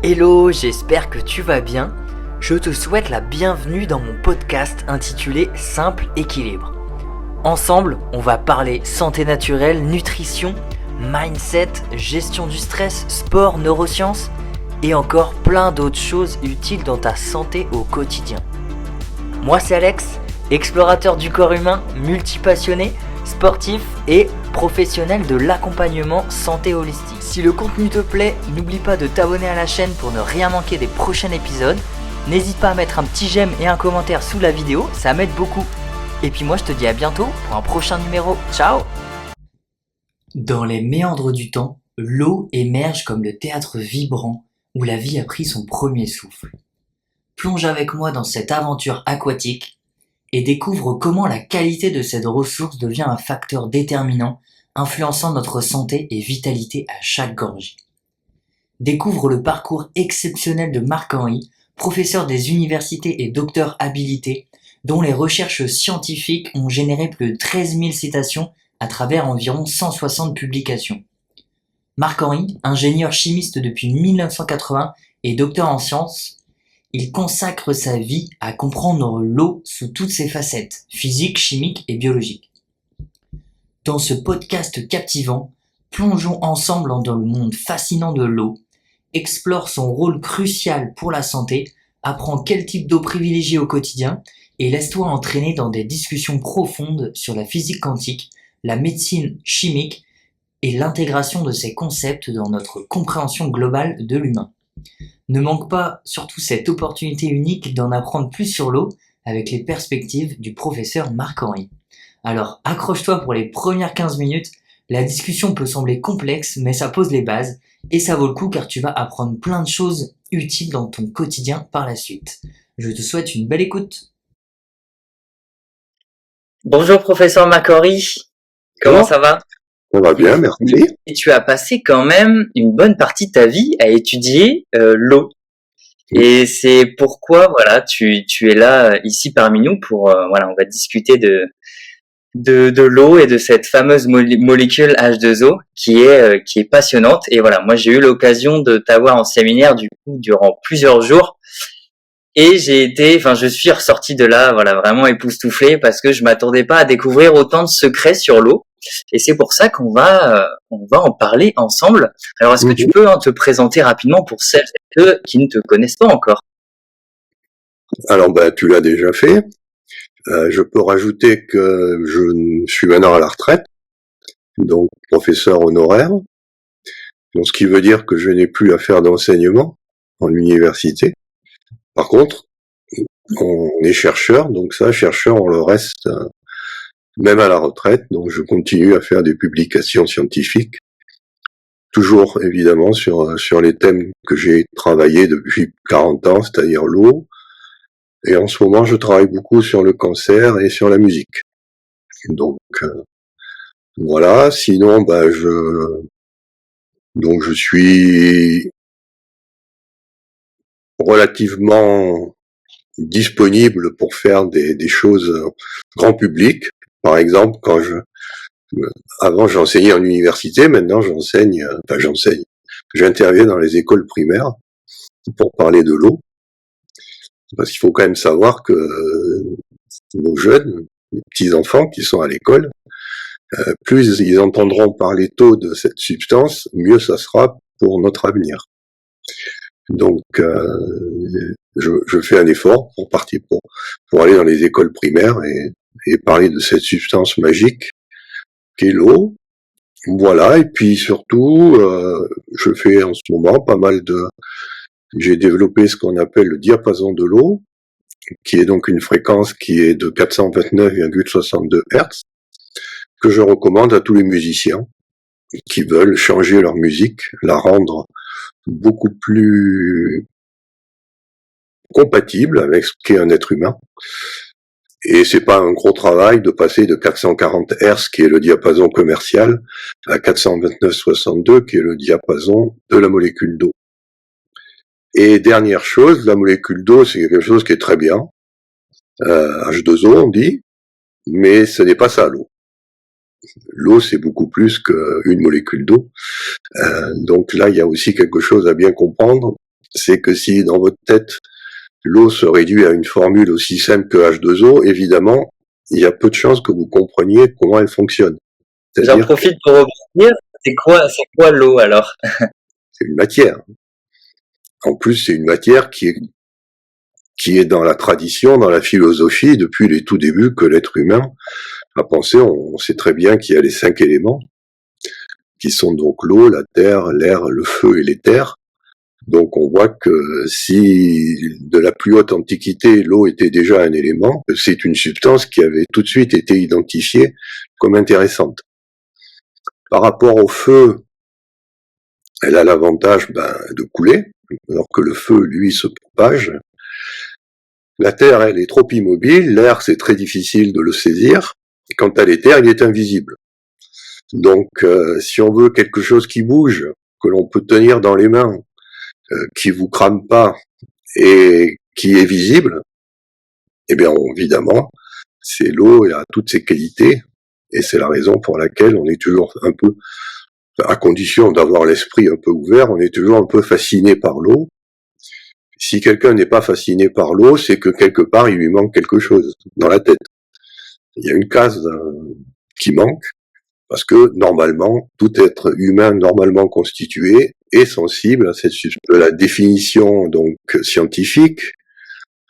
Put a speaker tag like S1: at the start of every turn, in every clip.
S1: Hello, j'espère que tu vas bien. Je te souhaite la bienvenue dans mon podcast intitulé Simple Équilibre. Ensemble, on va parler santé naturelle, nutrition, mindset, gestion du stress, sport, neurosciences et encore plein d'autres choses utiles dans ta santé au quotidien. Moi c'est Alex, explorateur du corps humain, multipassionné, sportif et professionnel de l'accompagnement santé holistique. Si le contenu te plaît, n'oublie pas de t'abonner à la chaîne pour ne rien manquer des prochains épisodes. N'hésite pas à mettre un petit j'aime et un commentaire sous la vidéo, ça m'aide beaucoup. Et puis moi je te dis à bientôt pour un prochain numéro. Ciao! Dans les méandres du temps, l'eau émerge comme le théâtre vibrant où la vie a pris son premier souffle. Plonge avec moi dans cette aventure aquatique et découvre comment la qualité de cette ressource devient un facteur déterminant, influençant notre santé et vitalité à chaque gorgée. Découvre le parcours exceptionnel de Marc-Henri, professeur des universités et docteur habilité, dont les recherches scientifiques ont généré plus de 13 000 citations à travers environ 160 publications. Marc-Henri, ingénieur chimiste depuis 1980 et docteur en sciences, il consacre sa vie à comprendre l'eau sous toutes ses facettes, physiques, chimiques et biologiques. Dans ce podcast captivant, plongeons ensemble dans le monde fascinant de l'eau, explore son rôle crucial pour la santé, apprends quel type d'eau privilégier au quotidien et laisse-toi entraîner dans des discussions profondes sur la physique quantique, la médecine chimique et l'intégration de ces concepts dans notre compréhension globale de l'humain. Ne manque pas surtout cette opportunité unique d'en apprendre plus sur l'eau avec les perspectives du professeur Marc-Henri. Alors accroche-toi pour les premières 15 minutes, la discussion peut sembler complexe mais ça pose les bases et ça vaut le coup car tu vas apprendre plein de choses utiles dans ton quotidien par la suite. Je te souhaite une belle écoute. Bonjour professeur Marc-Henri, comment ça va ?
S2: On va bien, merci.
S1: Et tu as passé quand même une bonne partie de ta vie à étudier l'eau. Et c'est pourquoi tu es là ici parmi nous pour on va discuter de l'eau et de cette fameuse molécule H2O qui est passionnante. Et voilà, moi j'ai eu l'occasion de t'avoir en séminaire du coup durant plusieurs jours. Et je suis ressorti de là, vraiment époustouflé parce que je m'attendais pas à découvrir autant de secrets sur l'eau. Et c'est pour ça qu'on va en parler ensemble. Alors, est-ce que tu peux te présenter rapidement pour celles et ceux qui ne te connaissent pas encore?
S2: Alors, tu l'as déjà fait. Je peux rajouter que je suis maintenant à la retraite, donc professeur honoraire. Donc, ce qui veut dire que je n'ai plus à faire d'enseignement en université. Par contre, on est chercheur, donc ça, chercheur, on le reste même à la retraite. Donc, je continue à faire des publications scientifiques, toujours évidemment sur les thèmes que j'ai travaillé depuis 40 ans, c'est-à-dire l'eau. Et en ce moment, je travaille beaucoup sur le cancer et sur la musique. Donc voilà. Sinon, je suis relativement disponible pour faire des choses grand public. Par exemple, avant j'enseignais en université, maintenant j'interviens dans les écoles primaires pour parler de l'eau. Parce qu'il faut quand même savoir que nos jeunes, les petits-enfants qui sont à l'école, plus ils entendront parler tôt de cette substance, mieux ça sera pour notre avenir. Donc, je fais un effort pour aller dans les écoles primaires et parler de cette substance magique qu'est l'eau. Voilà, et puis surtout, je fais en ce moment j'ai développé ce qu'on appelle le diapason de l'eau, qui est donc une fréquence qui est de 429,62 Hz, que je recommande à tous les musiciens qui veulent changer leur musique, la rendre beaucoup plus compatible avec ce qu'est un être humain. Et c'est pas un gros travail de passer de 440 Hz, qui est le diapason commercial, à 429,62, qui est le diapason de la molécule d'eau. Et dernière chose, la molécule d'eau, c'est quelque chose qui est très bien. H2O, on dit, mais ce n'est pas ça, l'eau. L'eau, c'est beaucoup plus qu'une molécule d'eau. Donc là, il y a aussi quelque chose à bien comprendre. c'est que si dans votre tête, l'eau se réduit à une formule aussi simple que H2O, évidemment, il y a peu de chances que vous compreniez comment elle fonctionne.
S1: J'en profite pour rebondir. C'est quoi l'eau alors?
S2: C'est une matière. En plus, c'est une matière qui est dans la tradition, dans la philosophie, depuis les tout débuts que l'être humain a pensé. On sait très bien qu'il y a les 5 éléments, qui sont donc l'eau, la terre, l'air, le feu et l'éther. Donc on voit que si de la plus haute antiquité, l'eau était déjà un élément, c'est une substance qui avait tout de suite été identifiée comme intéressante. Par rapport au feu, elle a l'avantage de couler, alors que le feu, lui, se propage. La terre, elle est trop immobile, l'air, c'est très difficile de le saisir. Quant à l'éther, il est invisible. Donc, si on veut quelque chose qui bouge, que l'on peut tenir dans les mains, qui vous crame pas et qui est visible, eh bien, évidemment, c'est l'eau et a toutes ses qualités. Et c'est la raison pour laquelle on est toujours un peu, à condition d'avoir l'esprit un peu ouvert, on est toujours un peu fasciné par l'eau. Si quelqu'un n'est pas fasciné par l'eau, c'est que quelque part, il lui manque quelque chose dans la tête. Il y a une case qui manque, parce que normalement, tout être humain normalement constitué est sensible à cette substance. La définition donc scientifique,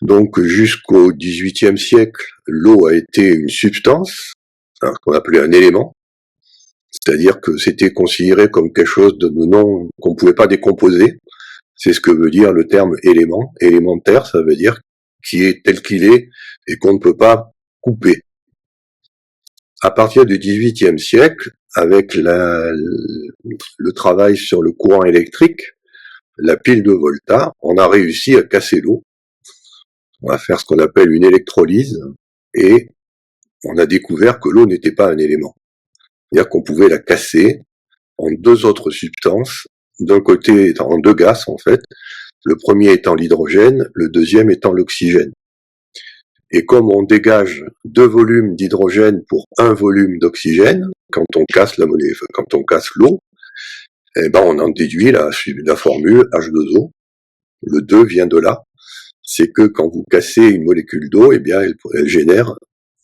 S2: donc jusqu'au XVIIIe siècle, l'eau a été une substance, qu'on appelait un élément, c'est-à-dire que c'était considéré comme quelque chose de non qu'on ne pouvait pas décomposer. C'est ce que veut dire le terme élément. Élémentaire, ça veut dire qui est tel qu'il est et qu'on ne peut pas couper. À partir du XVIIIe siècle, avec le travail sur le courant électrique, la pile de Volta, on a réussi à casser l'eau. On va faire ce qu'on appelle une électrolyse et on a découvert que l'eau n'était pas un élément. C'est-à-dire qu'on pouvait la casser en 2 autres substances, d'un côté en 2 gaz en fait, le premier étant l'hydrogène, le deuxième étant l'oxygène. Et comme on dégage 2 volumes d'hydrogène pour 1 volume d'oxygène, quand on casse l'eau, eh ben on en déduit la formule H2O. Le 2 vient de là. C'est que quand vous cassez une molécule d'eau, eh bien elle génère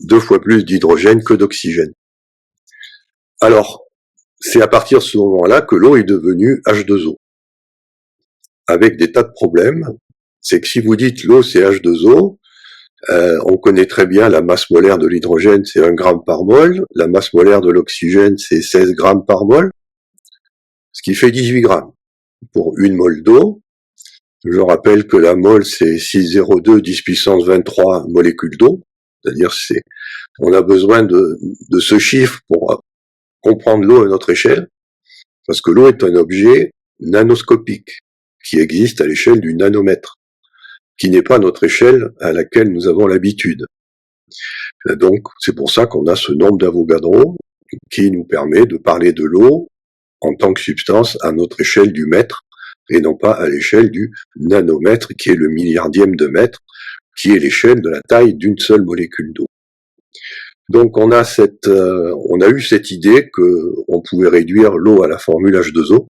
S2: 2 fois plus d'hydrogène que d'oxygène. Alors, c'est à partir de ce moment-là que l'eau est devenue H2O. Avec des tas de problèmes. C'est que si vous dites l'eau c'est H2O, on connaît très bien la masse molaire de l'hydrogène, c'est 1 gramme par mol. La masse molaire de l'oxygène, c'est 16 grammes par mol. Ce qui fait 18 grammes pour 1 mol d'eau. Je rappelle que la mol, c'est 6,02 10 puissance 23 molécules d'eau. C'est-à-dire, on a besoin de ce chiffre pour comprendre l'eau à notre échelle. Parce que l'eau est un objet nanoscopique qui existe à l'échelle du nanomètre, qui n'est pas notre échelle à laquelle nous avons l'habitude. Donc, c'est pour ça qu'on a ce nombre d'Avogadro qui nous permet de parler de l'eau en tant que substance à notre échelle du mètre et non pas à l'échelle du nanomètre qui est le milliardième de mètre, qui est l'échelle de la taille d'une seule molécule d'eau. Donc on a eu cette idée que on pouvait réduire l'eau à la formule H2O,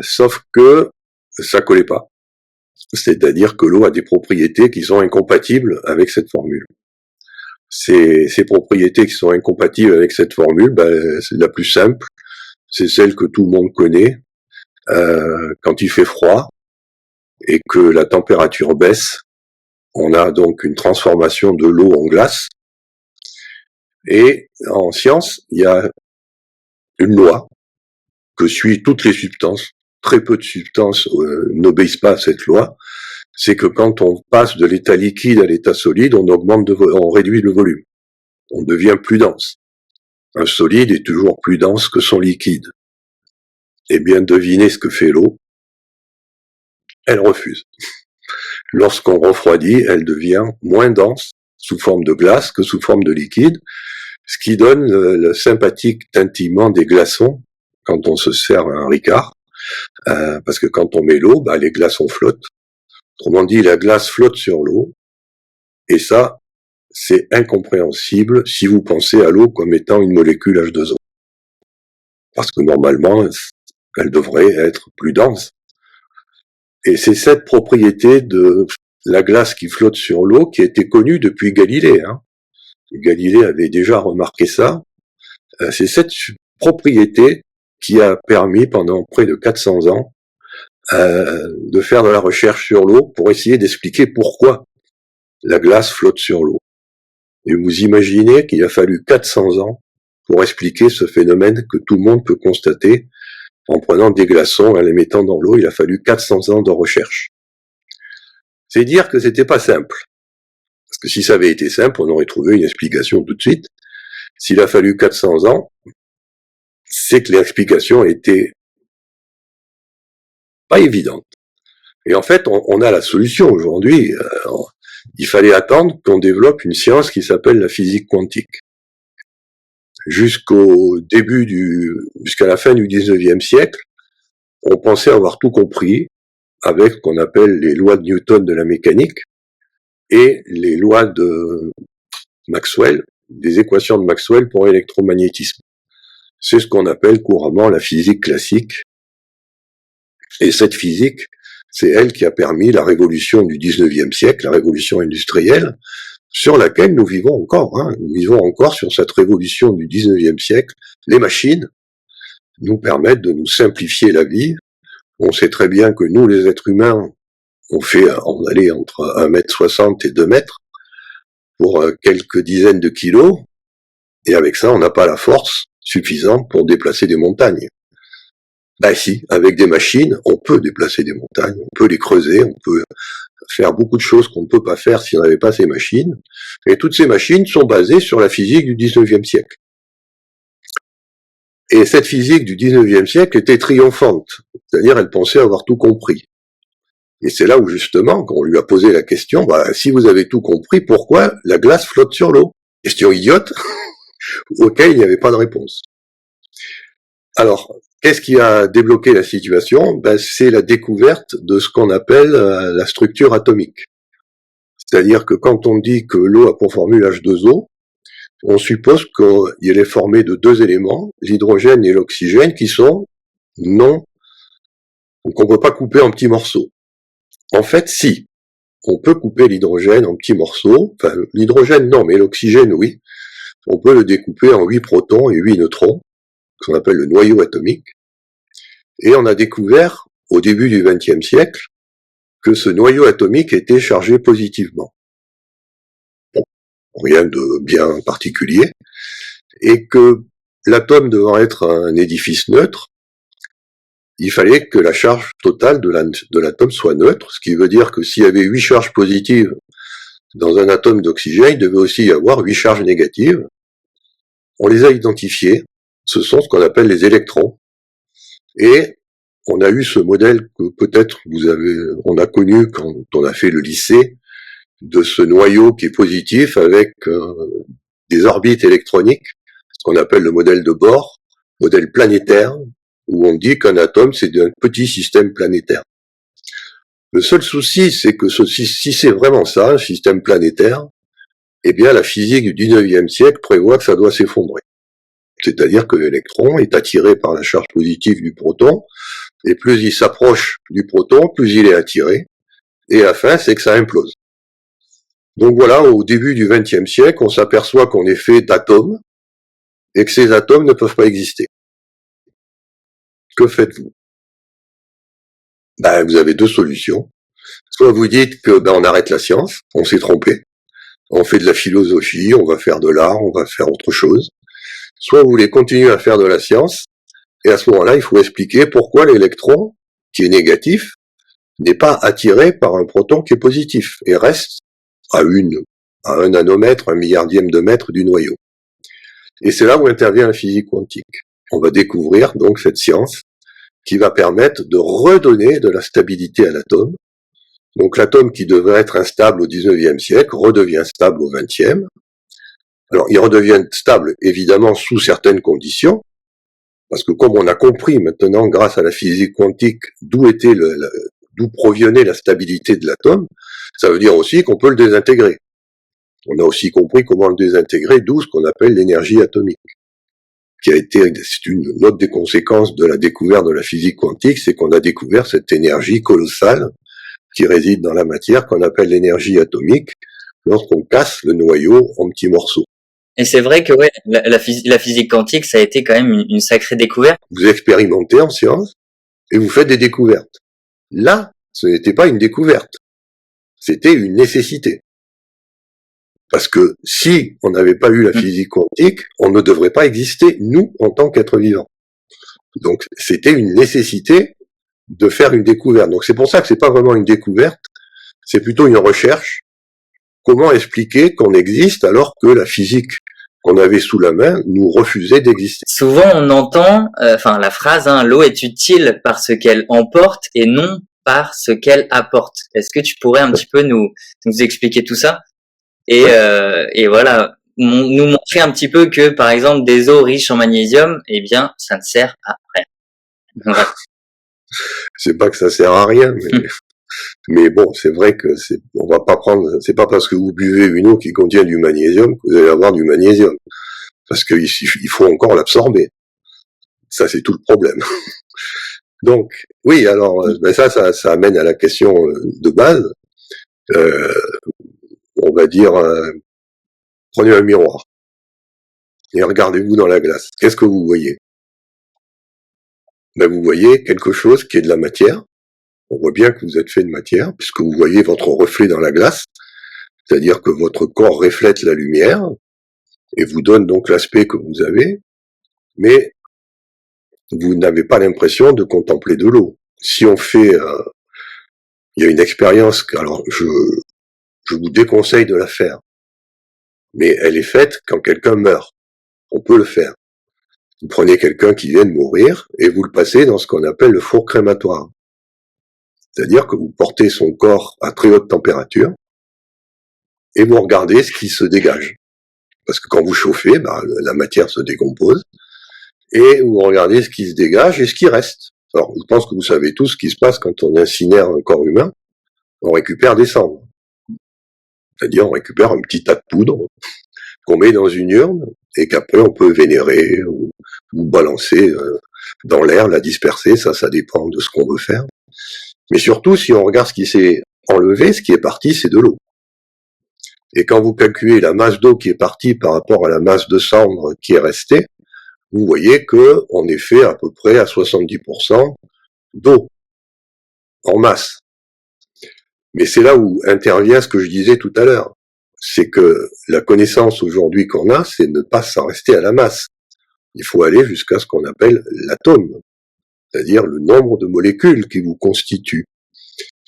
S2: sauf que ça collait pas. C'est-à-dire que l'eau a des propriétés qui sont incompatibles avec cette formule. Ces propriétés qui sont incompatibles avec cette formule, c'est la plus simple, c'est celle que tout le monde connaît. Quand il fait froid et que la température baisse, on a donc une transformation de l'eau en glace. Et en science, il y a une loi que suivent toutes les substances. Très peu de substances n'obéissent pas à cette loi. C'est que quand on passe de l'état liquide à l'état solide, on réduit le volume. On devient plus dense. Un solide est toujours plus dense que son liquide. Eh bien, devinez ce que fait l'eau. Elle refuse. Lorsqu'on refroidit, elle devient moins dense sous forme de glace que sous forme de liquide, ce qui donne le sympathique tintillement des glaçons quand on se sert un Ricard, parce que quand on met l'eau, les glaçons flottent. Autrement dit, la glace flotte sur l'eau, et ça, c'est incompréhensible si vous pensez à l'eau comme étant une molécule H2O. Parce que normalement, elle devrait être plus dense. Et c'est cette propriété de la glace qui flotte sur l'eau qui était connue depuis Galilée. Galilée avait déjà remarqué ça. C'est cette propriété qui a permis pendant près de 400 ans de faire de la recherche sur l'eau pour essayer d'expliquer pourquoi la glace flotte sur l'eau. Et vous imaginez qu'il a fallu 400 ans pour expliquer ce phénomène que tout le monde peut constater en prenant des glaçons et en les mettant dans l'eau. Il a fallu 400 ans de recherche. C'est dire que c'était pas simple. Parce que si ça avait été simple, on aurait trouvé une explication tout de suite. S'il a fallu 400 ans, c'est que l'explication était pas évidente. Et en fait, on a la solution aujourd'hui. Il fallait attendre qu'on développe une science qui s'appelle la physique quantique. Jusqu'à la fin du 19e siècle, on pensait avoir tout compris avec ce qu'on appelle les lois de Newton de la mécanique et les lois de Maxwell, des équations de Maxwell pour l'électromagnétisme. C'est ce qu'on appelle couramment la physique classique. Et cette physique, c'est elle qui a permis la révolution du 19e siècle, la révolution industrielle, sur laquelle nous vivons encore. Nous vivons encore sur cette révolution du 19e siècle. Les machines nous permettent de nous simplifier la vie. On sait très bien que nous, les êtres humains, on allait entre 1,60 m et 2 mètres pour quelques dizaines de kilos. Et avec ça, on n'a pas la force suffisante pour déplacer des montagnes. Ben si, avec des machines, on peut déplacer des montagnes, on peut les creuser, on peut faire beaucoup de choses qu'on ne peut pas faire si on n'avait pas ces machines. Et toutes ces machines sont basées sur la physique du 19e siècle. Et cette physique du 19e siècle était triomphante, c'est-à-dire elle pensait avoir tout compris. Et c'est là où justement, quand on lui a posé la question, si vous avez tout compris, pourquoi la glace flotte sur l'eau? Question idiote, auquel il n'y avait pas de réponse. Alors, qu'est-ce qui a débloqué la situation? C'est la découverte de ce qu'on appelle la structure atomique. C'est-à-dire que quand on dit que l'eau a pour formule H2O, on suppose qu'il est formé de deux éléments, l'hydrogène et l'oxygène, qui sont donc on ne peut pas couper en petits morceaux. En fait, si. On peut couper l'hydrogène en petits morceaux, enfin l'hydrogène non, mais l'oxygène oui. On peut le découper en 8 protons et 8 neutrons, ce qu'on appelle le noyau atomique. Et on a découvert, au début du XXe siècle, que ce noyau atomique était chargé positivement. Bon, rien de bien particulier. Et que l'atome devant être un édifice neutre, il fallait que la charge totale de l'atome soit neutre, ce qui veut dire que s'il y avait 8 charges positives dans un atome d'oxygène, il devait aussi y avoir 8 charges négatives. On les a identifiées, ce sont ce qu'on appelle les électrons. Et on a eu ce modèle que peut-être on a connu quand on a fait le lycée, de ce noyau qui est positif avec des orbites électroniques, ce qu'on appelle le modèle de Bohr, modèle planétaire, où on dit qu'un atome c'est un petit système planétaire. Le seul souci, c'est que si c'est vraiment ça, un système planétaire, eh bien la physique du 19e siècle prévoit que ça doit s'effondrer. C'est-à-dire que l'électron est attiré par la charge positive du proton, et plus il s'approche du proton, plus il est attiré, et la fin, c'est que ça implose. Donc voilà, au début du XXe siècle, on s'aperçoit qu'on est fait d'atomes, et que ces atomes ne peuvent pas exister. Que faites-vous? Vous avez deux solutions. Soit vous dites que on arrête la science, on s'est trompé, on fait de la philosophie, on va faire de l'art, on va faire autre chose. Soit vous voulez continuer à faire de la science, et à ce moment-là, il faut expliquer pourquoi l'électron, qui est négatif, n'est pas attiré par un proton qui est positif, et reste à 1 nanomètre, 1 milliardième de mètre du noyau. Et c'est là où intervient la physique quantique. On va découvrir donc cette science qui va permettre de redonner de la stabilité à l'atome. Donc l'atome qui devait être instable au 19e siècle redevient stable au 20e. Alors il redevient stable évidemment sous certaines conditions, parce que comme on a compris maintenant grâce à la physique quantique d'où provenait la stabilité de l'atome, ça veut dire aussi qu'on peut le désintégrer. On a aussi compris comment le désintégrer, d'où ce qu'on appelle l'énergie atomique. c'est une autre des conséquences de la découverte de la physique quantique, c'est qu'on a découvert cette énergie colossale qui réside dans la matière, qu'on appelle l'énergie atomique, lorsqu'on casse le noyau en petits morceaux.
S1: Et c'est vrai que ouais, la physique quantique, ça a été quand même une sacrée découverte.
S2: Vous expérimentez en science et vous faites des découvertes. Là, ce n'était pas une découverte, c'était une nécessité. Parce que si on n'avait pas eu la physique quantique, on ne devrait pas exister, nous, en tant qu'êtres vivants. Donc, c'était une nécessité de faire une découverte. Donc, c'est pour ça que c'est pas vraiment une découverte, c'est plutôt une recherche. Comment expliquer qu'on existe alors que la physique qu'on avait sous la main nous refusait d'exister?
S1: Souvent, on entend, la phrase, l'eau est utile par ce qu'elle emporte et non par ce qu'elle apporte. Est-ce que tu pourrais un petit peu nous expliquer tout ça? Et voilà, nous montrer un petit peu que, par exemple, des eaux riches en magnésium, eh bien, ça ne sert à rien.
S2: C'est pas que ça sert à rien, mais bon, c'est vrai que on va pas prendre, c'est pas parce que vous buvez une eau qui contient du magnésium que vous allez avoir du magnésium. Parce qu'il faut encore l'absorber. Ça, c'est tout le problème. Donc, oui, alors, ça amène à la question de base. On va dire, prenez un miroir et regardez-vous dans la glace. Qu'est-ce que vous voyez? Ben, vous voyez quelque chose qui est de la matière. On voit bien que vous êtes fait de matière, puisque vous voyez votre reflet dans la glace, c'est-à-dire que votre corps reflète la lumière et vous donne donc l'aspect que vous avez, mais vous n'avez pas l'impression de contempler de l'eau. Si on fait, il y a une expérience, alors je vous déconseille de la faire, mais elle est faite quand quelqu'un meurt. On peut le faire. Vous prenez quelqu'un qui vient de mourir et vous le passez dans ce qu'on appelle le four crématoire. C'est-à-dire que vous portez son corps à très haute température et vous regardez ce qui se dégage. Parce que quand vous chauffez, la matière se décompose et vous regardez ce qui se dégage et ce qui reste. Alors, je pense que vous savez tous ce qui se passe quand on incinère un corps humain. On récupère des cendres. C'est-à-dire, on récupère un petit tas de poudre qu'on met dans une urne et qu'après on peut vénérer ou balancer dans l'air, la disperser, ça dépend de ce qu'on veut faire. Mais surtout, si on regarde ce qui s'est enlevé, ce qui est parti, c'est de l'eau. Et quand vous calculez la masse d'eau qui est partie par rapport à la masse de cendre qui est restée, vous voyez que on est fait à peu près à 70% d'eau en masse. Mais c'est là où intervient ce que je disais tout à l'heure. C'est que la connaissance aujourd'hui qu'on a, c'est ne pas s'en rester à la masse. Il faut aller jusqu'à ce qu'on appelle l'atome, c'est-à-dire le nombre de molécules qui vous constituent.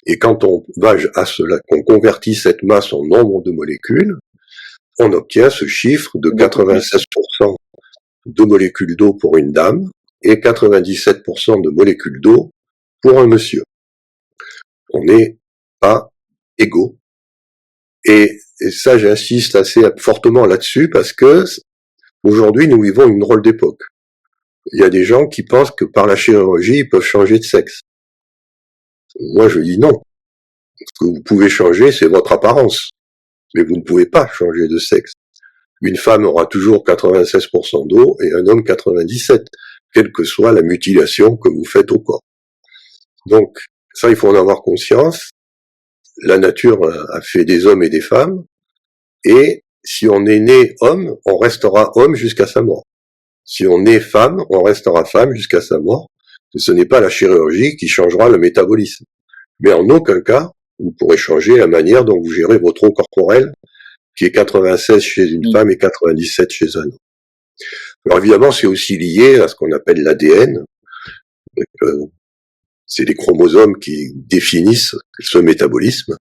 S2: Et quand on va à cela, qu'on convertit cette masse en nombre de molécules, on obtient ce chiffre de 96% de molécules d'eau pour une dame et 97% de molécules d'eau pour un monsieur. On n'est pas égaux. Et ça, j'insiste assez fortement là-dessus parce que aujourd'hui, nous vivons une drôle d'époque. Il y a des gens qui pensent que par la chirurgie, ils peuvent changer de sexe. Moi, je dis non. Ce que vous pouvez changer, c'est votre apparence. Mais vous ne pouvez pas changer de sexe. Une femme aura toujours 96% d'eau et un homme 97%, quelle que soit la mutilation que vous faites au corps. Donc, ça, il faut en avoir conscience. La nature a fait des hommes et des femmes, et si on est né homme, on restera homme jusqu'à sa mort. Si on est femme, on restera femme jusqu'à sa mort. Ce n'est pas la chirurgie qui changera le métabolisme. Mais en aucun cas, vous pourrez changer la manière dont vous gérez votre eau corporelle, qui est 96 chez une femme et 97 chez un homme. Alors évidemment, c'est aussi lié à ce qu'on appelle l'ADN. C'est les chromosomes qui définissent ce métabolisme.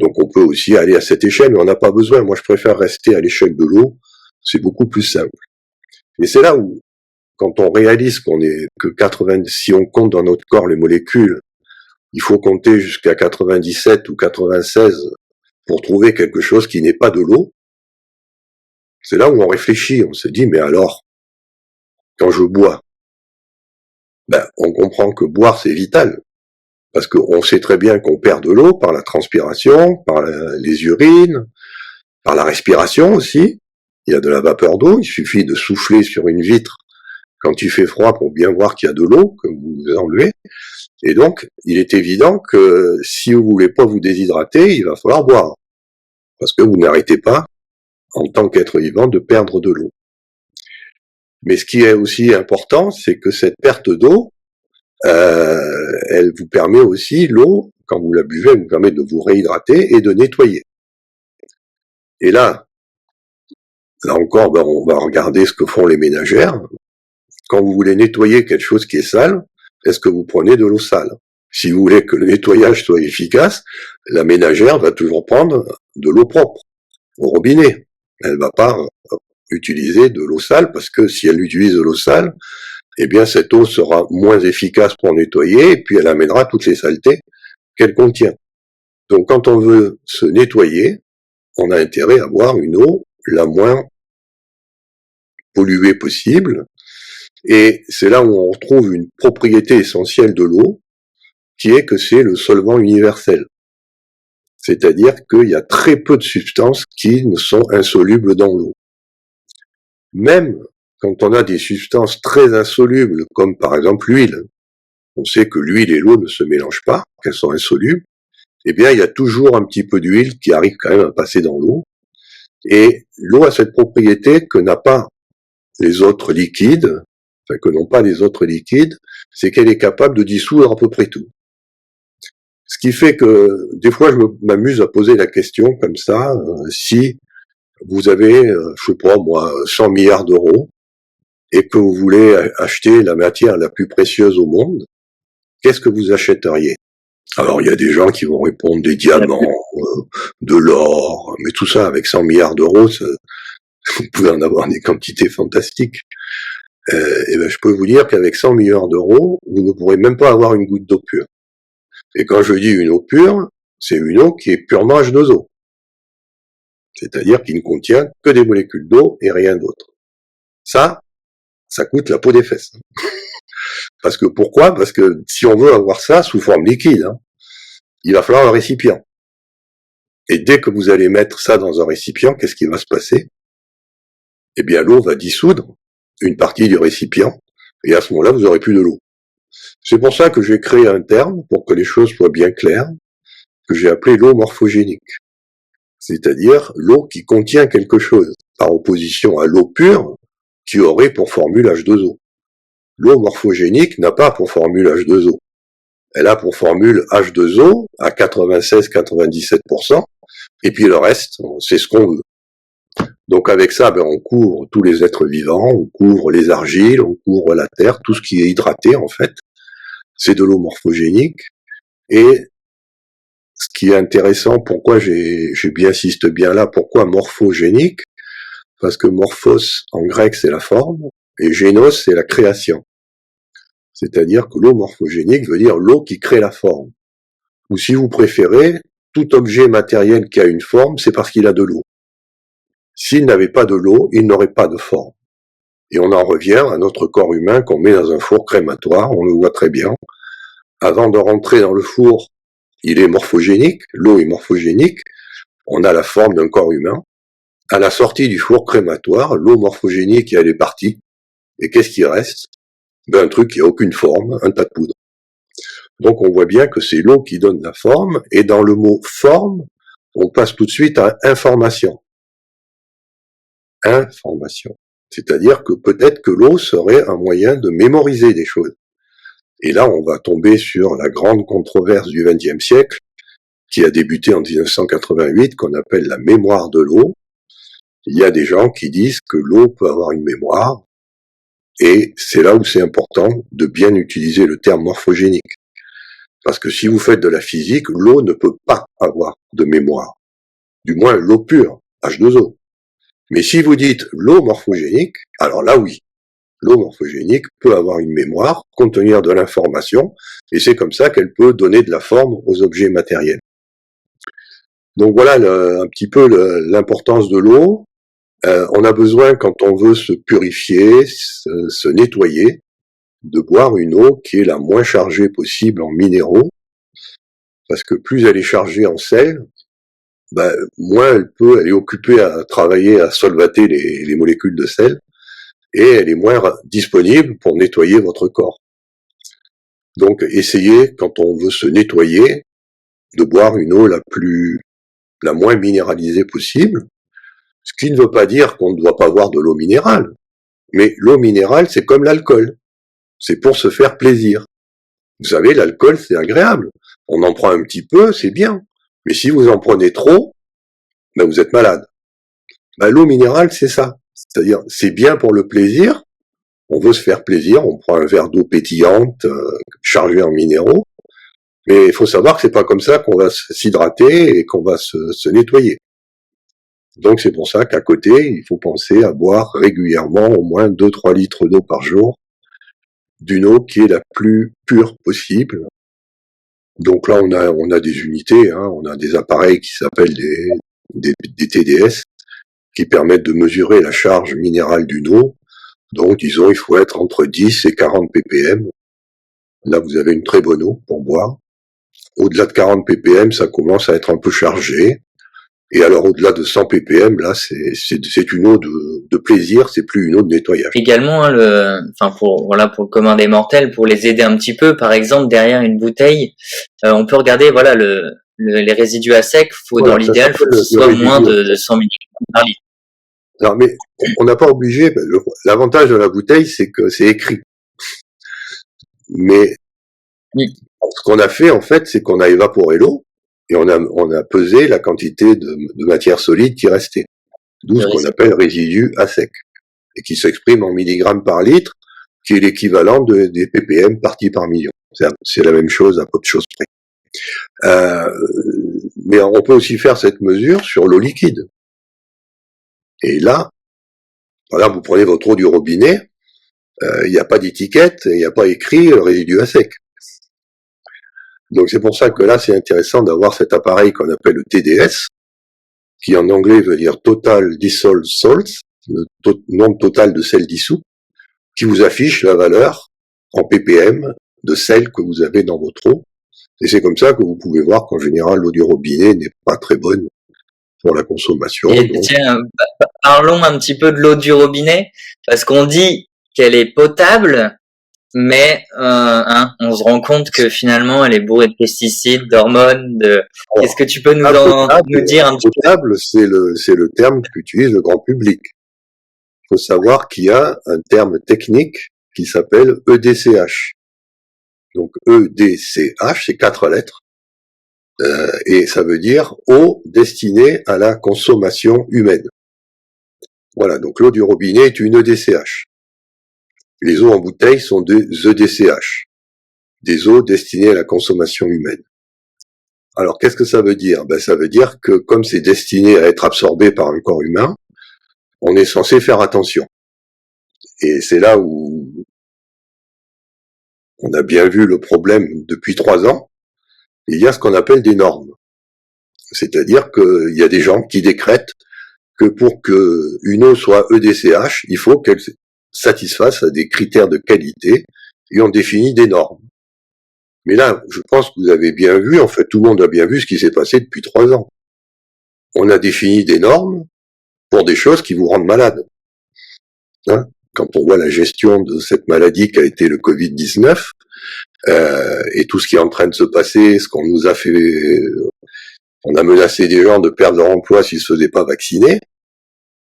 S2: Donc on peut aussi aller à cette échelle, mais on n'a pas besoin. Moi, je préfère rester à l'échelle de l'eau. C'est beaucoup plus simple. Et c'est là où, quand on réalise si on compte dans notre corps les molécules, il faut compter jusqu'à 97 ou 96 pour trouver quelque chose qui n'est pas de l'eau. C'est là où on réfléchit. On se dit, mais alors, quand je bois, on comprend que boire, c'est vital. Parce qu'on sait très bien qu'on perd de l'eau par la transpiration, par les urines, par la respiration aussi. Il y a de la vapeur d'eau, il suffit de souffler sur une vitre quand il fait froid pour bien voir qu'il y a de l'eau que vous enlevez. Et donc, il est évident que si vous voulez pas vous déshydrater, il va falloir boire. Parce que vous n'arrêtez pas, en tant qu'être vivant, de perdre de l'eau. Mais ce qui est aussi important, c'est que cette perte d'eau, elle vous permet aussi, l'eau, quand vous la buvez, elle vous permet de vous réhydrater et de nettoyer. Et là encore, on va regarder ce que font les ménagères. Quand vous voulez nettoyer quelque chose qui est sale, est-ce que vous prenez de l'eau sale? Si vous voulez que le nettoyage soit efficace, la ménagère va toujours prendre de l'eau propre, au robinet. Elle va pas utiliser de l'eau sale, parce que si elle utilise de l'eau sale, eh bien cette eau sera moins efficace pour nettoyer, et puis elle amènera toutes les saletés qu'elle contient. Donc quand on veut se nettoyer, on a intérêt à avoir une eau la moins polluée possible, et c'est là où on retrouve une propriété essentielle de l'eau, qui est que c'est le solvant universel. C'est-à-dire qu'il y a très peu de substances qui ne sont insolubles dans l'eau. Même quand on a des substances très insolubles, comme par exemple l'huile, on sait que l'huile et l'eau ne se mélangent pas, qu'elles sont insolubles, eh bien il y a toujours un petit peu d'huile qui arrive quand même à passer dans l'eau. Et l'eau a cette propriété que n'a pas les autres liquides, enfin que n'ont pas les autres liquides, c'est qu'elle est capable de dissoudre à peu près tout. Ce qui fait que des fois je m'amuse à poser la question comme ça, si vous avez, je sais pas moi, 100 milliards d'euros et que vous voulez acheter la matière la plus précieuse au monde, qu'est-ce que vous achèteriez? Alors il y a des gens qui vont répondre des diamants, de l'or, mais tout ça avec 100 milliards d'euros, vous pouvez en avoir des quantités fantastiques. Et ben je peux vous dire qu'avec 100 milliards d'euros, vous ne pourrez même pas avoir une goutte d'eau pure. Et quand je dis une eau pure, c'est une eau qui est purement H2O. C'est-à-dire qui ne contient que des molécules d'eau et rien d'autre. Ça coûte la peau des fesses. Parce que pourquoi? Parce que si on veut avoir ça sous forme liquide, il va falloir un récipient. Et dès que vous allez mettre ça dans un récipient, qu'est-ce qui va se passer? Eh bien, l'eau va dissoudre une partie du récipient, et à ce moment-là, vous n'aurez plus de l'eau. C'est pour ça que j'ai créé un terme, pour que les choses soient bien claires, que j'ai appelé l'eau morphogénique. C'est-à-dire l'eau qui contient quelque chose, par opposition à l'eau pure, qui aurait pour formule H2O. L'eau morphogénique n'a pas pour formule H2O. Elle a pour formule H2O à 96-97%, et puis le reste, c'est ce qu'on veut. Donc avec ça, on couvre tous les êtres vivants, on couvre les argiles, on couvre la terre, tout ce qui est hydraté en fait, c'est de l'eau morphogénique. Et ce qui est intéressant, pourquoi j'insiste bien là, pourquoi morphogénique? Parce que morphos en grec c'est la forme, et génos c'est la création. C'est-à-dire que l'eau morphogénique veut dire l'eau qui crée la forme. Ou si vous préférez, tout objet matériel qui a une forme, c'est parce qu'il a de l'eau. S'il n'avait pas de l'eau, il n'aurait pas de forme. Et on en revient à notre corps humain qu'on met dans un four crématoire, on le voit très bien. Avant de rentrer dans le four, il est morphogénique, l'eau est morphogénique, on a la forme d'un corps humain. À la sortie du four crématoire, l'eau morphogénique, elle est partie. Et qu'est-ce qui reste? Un truc qui a aucune forme, un tas de poudre. Donc on voit bien que c'est l'eau qui donne la forme, et dans le mot forme, on passe tout de suite à information. Information. C'est-à-dire que peut-être que l'eau serait un moyen de mémoriser des choses. Et là, on va tomber sur la grande controverse du XXe siècle, qui a débuté en 1988, qu'on appelle la mémoire de l'eau. Il y a des gens qui disent que l'eau peut avoir une mémoire, et c'est là où c'est important de bien utiliser le terme morphogénique. Parce que si vous faites de la physique, l'eau ne peut pas avoir de mémoire. Du moins, l'eau pure, H2O. Mais si vous dites l'eau morphogénique, alors là oui, l'eau morphogénique peut avoir une mémoire, contenir de l'information, et c'est comme ça qu'elle peut donner de la forme aux objets matériels. Donc voilà un petit peu l'importance de l'eau. On a besoin, quand on veut se purifier, se nettoyer, de boire une eau qui est la moins chargée possible en minéraux, parce que plus elle est chargée en sel, moins elle est occupée à travailler à solvater les molécules de sel, et elle est moins disponible pour nettoyer votre corps. Donc, essayez, quand on veut se nettoyer, de boire une eau la moins minéralisée possible, ce qui ne veut pas dire qu'on ne doit pas boire de l'eau minérale. Mais l'eau minérale, c'est comme l'alcool. C'est pour se faire plaisir. Vous savez, l'alcool, c'est agréable. On en prend un petit peu, c'est bien. Mais si vous en prenez trop, ben vous êtes malade. Ben, l'eau minérale, c'est ça. C'est-à-dire, c'est bien pour le plaisir. On veut se faire plaisir, on prend un verre d'eau pétillante, chargée en minéraux. Mais il faut savoir que c'est pas comme ça qu'on va s'hydrater et qu'on va se nettoyer. Donc c'est pour ça qu'à côté, il faut penser à boire régulièrement au moins 2-3 litres d'eau par jour, d'une eau qui est la plus pure possible. Donc là, on a des unités, hein, on a des appareils qui s'appellent des TDS, qui permettent de mesurer la charge minérale d'une eau. Donc disons, il faut être entre 10 et 40 ppm. Là, vous avez une très bonne eau pour boire. Au-delà de 40 ppm, ça commence à être un peu chargé. Et alors, au-delà de 100 ppm, là, c'est une eau de plaisir, c'est plus une eau de nettoyage.
S1: Également, hein, pour le commun des mortels, pour les aider un petit peu, par exemple, derrière une bouteille, on peut regarder, voilà, les résidus à sec. Dans l'idéal, faut que ce soit moins de 100 mg par litre.
S2: Non, mais on n'a pas obligé. L'avantage de la bouteille, c'est que c'est écrit. Mais
S1: oui.
S2: Ce qu'on a fait, en fait, c'est qu'on a évaporé l'eau et on a pesé la quantité de matière solide qui restait. D'où ce qu'on appelle résidu à sec et qui s'exprime en milligrammes par litre, qui est l'équivalent des ppm parties par million. C'est la même chose à peu de choses près. Mais on peut aussi faire cette mesure sur l'eau liquide. Et là, voilà, vous prenez votre eau du robinet, il n'y a pas d'étiquette, il n'y a pas écrit résidu à sec. Donc c'est pour ça que là, c'est intéressant d'avoir cet appareil qu'on appelle le TDS, qui en anglais veut dire Total Dissolved Salts, le nombre total de sel dissous, qui vous affiche la valeur en ppm de sel que vous avez dans votre eau. Et c'est comme ça que vous pouvez voir qu'en général, l'eau du robinet n'est pas très bonne pour la consommation.
S1: Et donc... tiens, parlons un petit peu de l'eau du robinet, parce qu'on dit qu'elle est potable, mais on se rend compte que finalement elle est bourrée de pesticides, d'hormones. Qu'est-ce que tu peux nous dire un petit peu?
S2: Potable, c'est le terme qu'utilise le grand public. Il faut savoir qu'il y a un terme technique qui s'appelle EDCH. Donc EDCH, c'est 4 lettres, et ça veut dire eau destinée à la consommation humaine. Voilà, donc l'eau du robinet est une EDCH. Les eaux en bouteille sont des EDCH, des eaux destinées à la consommation humaine. Alors, qu'est-ce que ça veut dire? Ça veut dire que comme c'est destiné à être absorbé par un corps humain, on est censé faire attention. Et c'est là où on a bien vu le problème depuis 3 ans. Il y a ce qu'on appelle des normes. C'est-à-dire qu'il y a des gens qui décrètent que pour que une eau soit EDCH, il faut qu'elle satisfasse à des critères de qualité et on définit des normes. Mais là, je pense que vous avez bien vu, en fait, tout le monde a bien vu ce qui s'est passé depuis 3 ans. On a défini des normes pour des choses qui vous rendent malade. Hein? Quand on voit la gestion de cette maladie qu'a été le Covid-19, et tout ce qui est en train de se passer, ce qu'on nous a fait, on a menacé des gens de perdre leur emploi s'ils se faisaient pas vacciner,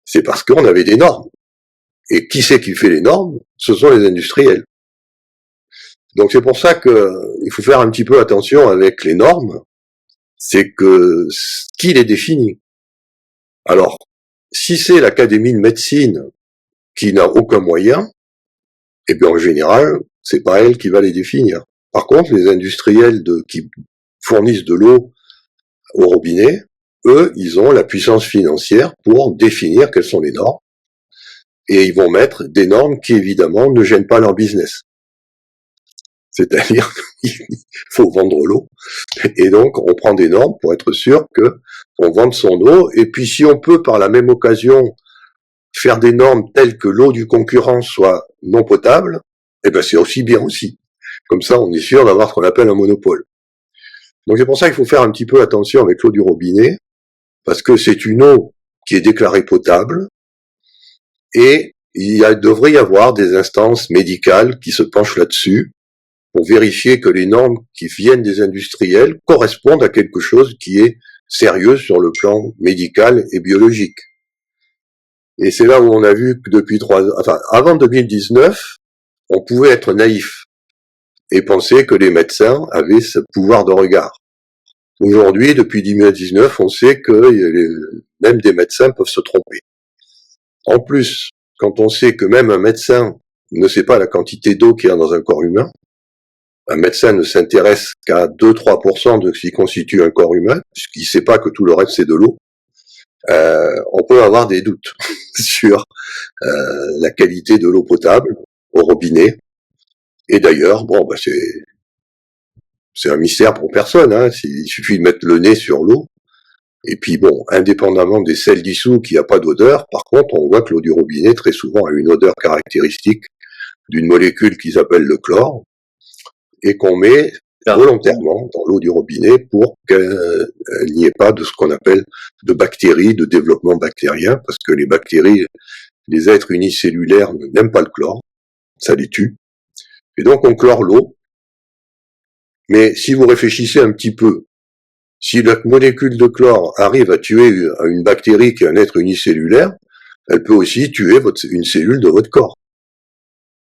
S2: c'est parce qu'on avait des normes. Et qui c'est qui fait les normes? Ce sont les industriels. Donc c'est pour ça que il faut faire un petit peu attention avec les normes, c'est que qui les définit. Alors, si c'est l'Académie de médecine qui n'a aucun moyen, eh bien en général, c'est pas elle qui va les définir. Par contre, les industriels qui fournissent de l'eau au robinet, eux, ils ont la puissance financière pour définir quelles sont les normes. Et ils vont mettre des normes qui, évidemment, ne gênent pas leur business. C'est-à-dire qu'il faut vendre l'eau. Et donc, on prend des normes pour être sûr qu'on vende son eau. Et puis, si on peut, par la même occasion, faire des normes telles que l'eau du concurrent soit non potable, eh ben, c'est aussi bien aussi. Comme ça, on est sûr d'avoir ce qu'on appelle un monopole. Donc, c'est pour ça qu'il faut faire un petit peu attention avec l'eau du robinet, parce que c'est une eau qui est déclarée potable, et devrait y avoir des instances médicales qui se penchent là-dessus pour vérifier que les normes qui viennent des industriels correspondent à quelque chose qui est sérieux sur le plan médical et biologique. Et c'est là où on a vu que avant 2019, on pouvait être naïf et penser que les médecins avaient ce pouvoir de regard. Aujourd'hui, depuis 2019, on sait que même des médecins peuvent se tromper. En plus, quand on sait que même un médecin ne sait pas la quantité d'eau qu'il y a dans un corps humain, un médecin ne s'intéresse qu'à 2-3% de ce qui constitue un corps humain, puisqu'il ne sait pas que tout le reste c'est de l'eau, on peut avoir des doutes sur la qualité de l'eau potable au robinet. Et d'ailleurs, c'est un mystère pour personne, hein. Il suffit de mettre le nez sur l'eau. Et puis bon, indépendamment des sels dissous qui n'a pas d'odeur, par contre, on voit que l'eau du robinet, très souvent, a une odeur caractéristique d'une molécule qui s'appelle le chlore, et qu'on met volontairement dans l'eau du robinet pour qu'il n'y ait pas de ce qu'on appelle de bactéries, de développement bactérien, parce que les bactéries, les êtres unicellulaires n'aiment pas le chlore, ça les tue. Et donc on chlore l'eau. Mais si vous réfléchissez un petit peu, si la molécule de chlore arrive à tuer une bactérie qui est un être unicellulaire, elle peut aussi tuer une cellule de votre corps.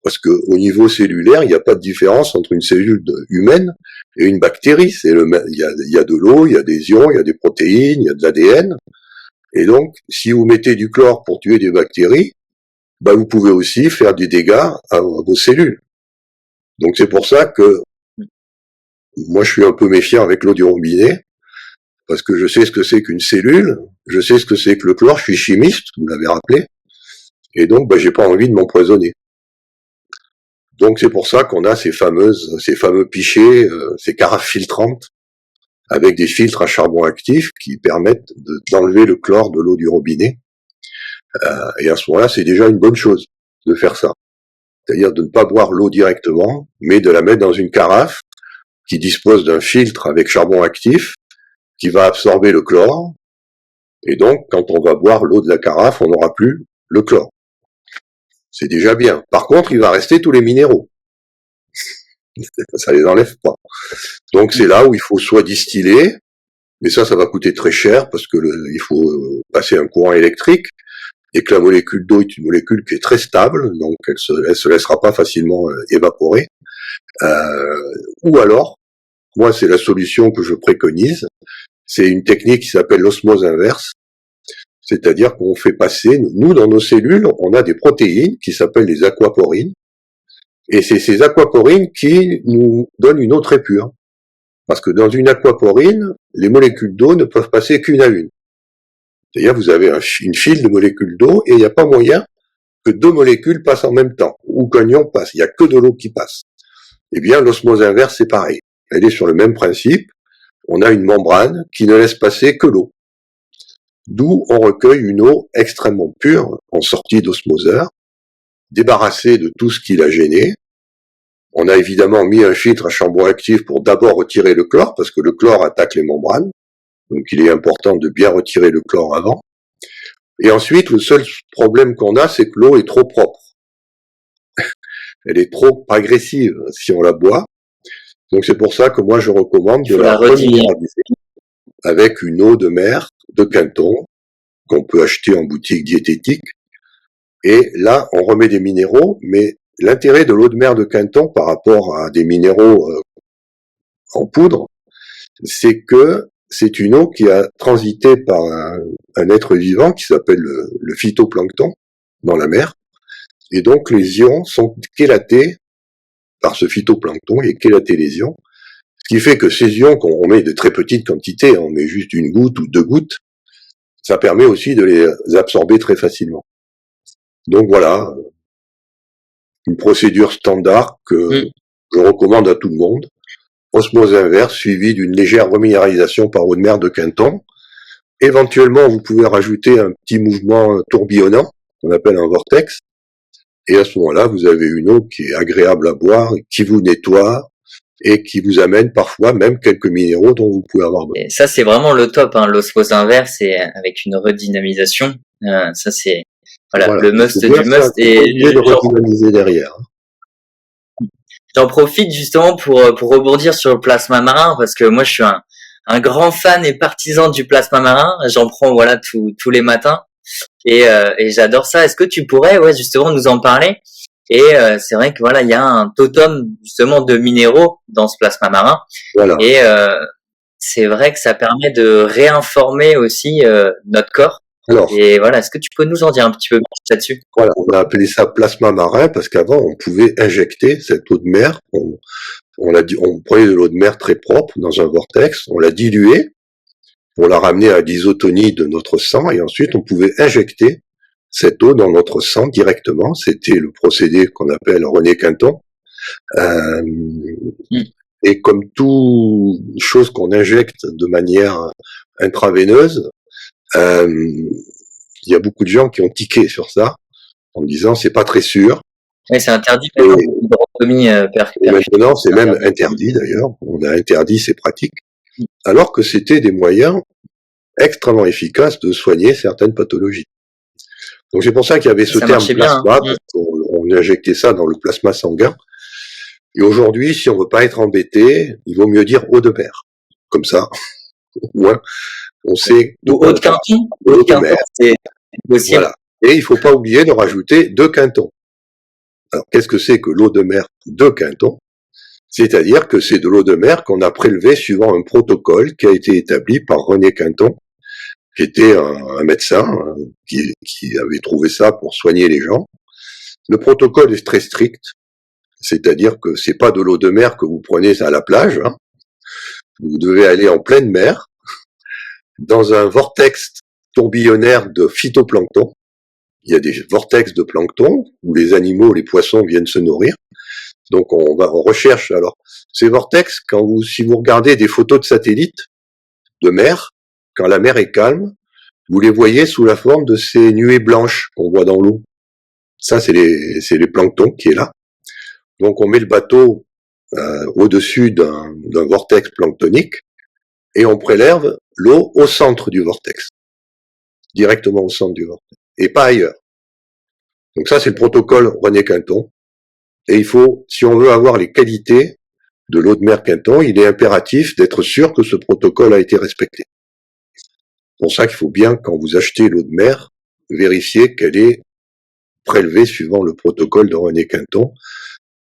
S2: Parce que au niveau cellulaire, il n'y a pas de différence entre une cellule humaine et une bactérie. Il y a de l'eau, il y a des ions, il y a des protéines, il y a de l'ADN. Et donc, si vous mettez du chlore pour tuer des bactéries, vous pouvez aussi faire des dégâts à vos cellules. Donc c'est pour ça que moi je suis un peu méfiant avec l'eau du robinet, parce que je sais ce que c'est qu'une cellule, je sais ce que c'est que le chlore, je suis chimiste, vous l'avez rappelé, et donc j'ai pas envie de m'empoisonner. Donc c'est pour ça qu'on a ces fameux pichets, ces carafes filtrantes, avec des filtres à charbon actif qui permettent d'enlever le chlore de l'eau du robinet. Et à ce moment-là, c'est déjà une bonne chose de faire ça. C'est-à-dire de ne pas boire l'eau directement, mais de la mettre dans une carafe qui dispose d'un filtre avec charbon actif qui va absorber le chlore. Et donc, quand on va boire l'eau de la carafe, on n'aura plus le chlore. C'est déjà bien. Par contre, il va rester tous les minéraux. Ça les enlève pas. Donc c'est là où il faut soit distiller, mais ça va coûter très cher parce que il faut passer un courant électrique et que la molécule d'eau est une molécule qui est très stable, donc elle se laissera pas facilement évaporer. Ou alors, moi c'est la solution que je préconise, c'est une technique qui s'appelle l'osmose inverse, c'est-à-dire qu'on fait passer, nous dans nos cellules, on a des protéines qui s'appellent les aquaporines, et c'est ces aquaporines qui nous donnent une eau très pure. Parce que dans une aquaporine, les molécules d'eau ne peuvent passer qu'une à une. C'est-à-dire vous avez une file de molécules d'eau et il n'y a pas moyen que deux molécules passent en même temps, ou qu'un ion passe, il n'y a que de l'eau qui passe. Eh bien, l'osmose inverse, c'est pareil. Elle est sur le même principe. On a une membrane qui ne laisse passer que l'eau. D'où on recueille une eau extrêmement pure en sortie d'osmoseur, débarrassée de tout ce qui l'a gêné. On a évidemment mis un filtre à charbon actif pour d'abord retirer le chlore, parce que le chlore attaque les membranes. Donc il est important de bien retirer le chlore avant. Et ensuite, le seul problème qu'on a, c'est que l'eau est trop propre. Elle est trop agressive si on la boit. Donc c'est pour ça que moi je recommande de la reminéraliser avec une eau de mer de Quinton qu'on peut acheter en boutique diététique. Et là, on remet des minéraux, mais l'intérêt de l'eau de mer de Quinton par rapport à des minéraux en poudre, c'est que c'est une eau qui a transité par un être vivant qui s'appelle le phytoplancton dans la mer. Et donc les ions sont chélatés par ce phytoplancton et chélatés les ions. Ce qui fait que ces ions qu'on met de très petites quantités, on met juste une goutte ou deux gouttes, ça permet aussi de les absorber très facilement. Donc voilà, une procédure standard que je recommande à tout le monde. Osmose inverse suivie d'une légère reminéralisation par eau de mer de Quinton. Éventuellement, vous pouvez rajouter un petit mouvement tourbillonnant, qu'on appelle un vortex. Et à ce moment-là, vous avez une eau qui est agréable à boire, qui vous nettoie et qui vous amène parfois même quelques minéraux dont vous pouvez avoir besoin.
S1: Et ça, c'est vraiment le top, hein, l'osmose inverse, et avec une redynamisation. Ça, c'est Voilà,
S2: Voilà.
S1: le
S2: Il faut
S1: must
S2: bien
S1: du
S2: faire,
S1: must.
S2: faut pas
S1: Et
S2: oublier de redynamiser derrière.
S1: j'en profite justement pour rebondir sur le plasma marin, parce que moi je suis un grand fan et partisan du plasma marin. J'en prends voilà tous les matins et j'adore ça. Est-ce que tu pourrais justement nous en parler? Et c'est vrai que voilà, il y a un totem justement de minéraux dans ce plasma marin
S2: Voilà.
S1: et c'est vrai que ça permet de réinformer aussi notre corps.
S2: Alors,
S1: Et voilà, est-ce que tu peux nous en dire un petit peu plus là-dessus?
S2: voilà, on a appelé ça plasma marin parce qu'avant, on pouvait injecter cette eau de mer. On prenait de l'eau de mer très propre dans un vortex, on la diluait pour la ramener à l'isotonie de notre sang et ensuite on pouvait injecter cette eau dans notre sang directement. C'était le procédé qu'on appelle René Quinton. Euh, et comme toute chose qu'on injecte de manière intraveineuse, il y a beaucoup de gens qui ont tiqué sur ça en disant c'est pas très sûr.
S1: Oui, c'est interdit maintenant, l'hydrotomie
S2: Et maintenant, c'est même interdit d'ailleurs. On a interdit ces pratiques, alors que c'était des moyens extrêmement efficaces de soigner certaines pathologies. Donc c'est pour ça qu'il y avait ce terme plasma, parce qu'on injectait ça dans le plasma sanguin. Et aujourd'hui, si on veut pas être embêté, il vaut mieux dire eau de mer, comme ça. Ouais, on sait.
S1: Ou eau de Quinton.
S2: Eau de mer.
S1: C'est possible.
S2: Voilà. Et il faut pas oublier de rajouter de Quinton. Alors qu'est-ce que c'est que l'eau de mer de Quinton? C'est-à-dire que c'est de l'eau de mer qu'on a prélevée suivant un protocole qui a été établi par René Quinton, qui était un médecin qui avait trouvé ça pour soigner les gens. Le protocole est très strict, c'est-à-dire que c'est pas de l'eau de mer que vous prenez à la plage. Hein. Vous devez aller en pleine mer, dans un vortex tourbillonnaire de phytoplancton. Il y a des vortex de plancton où les animaux, les poissons viennent se nourrir. Donc on recherche alors ces vortex. Si vous regardez des photos de satellites de mer, quand la mer est calme, vous les voyez sous la forme de ces nuées blanches qu'on voit dans l'eau. Ça, c'est les planctons qui est là. Donc on met le bateau au-dessus d'un vortex planctonique et on prélève l'eau au centre du vortex, directement au centre du vortex, et pas ailleurs. Donc ça, c'est le protocole René Quinton. Et il faut, si on veut avoir les qualités de l'eau de mer Quinton, il est impératif d'être sûr que ce protocole a été respecté. C'est pour ça qu'il faut bien, quand vous achetez l'eau de mer, vérifier qu'elle est prélevée suivant le protocole de René Quinton,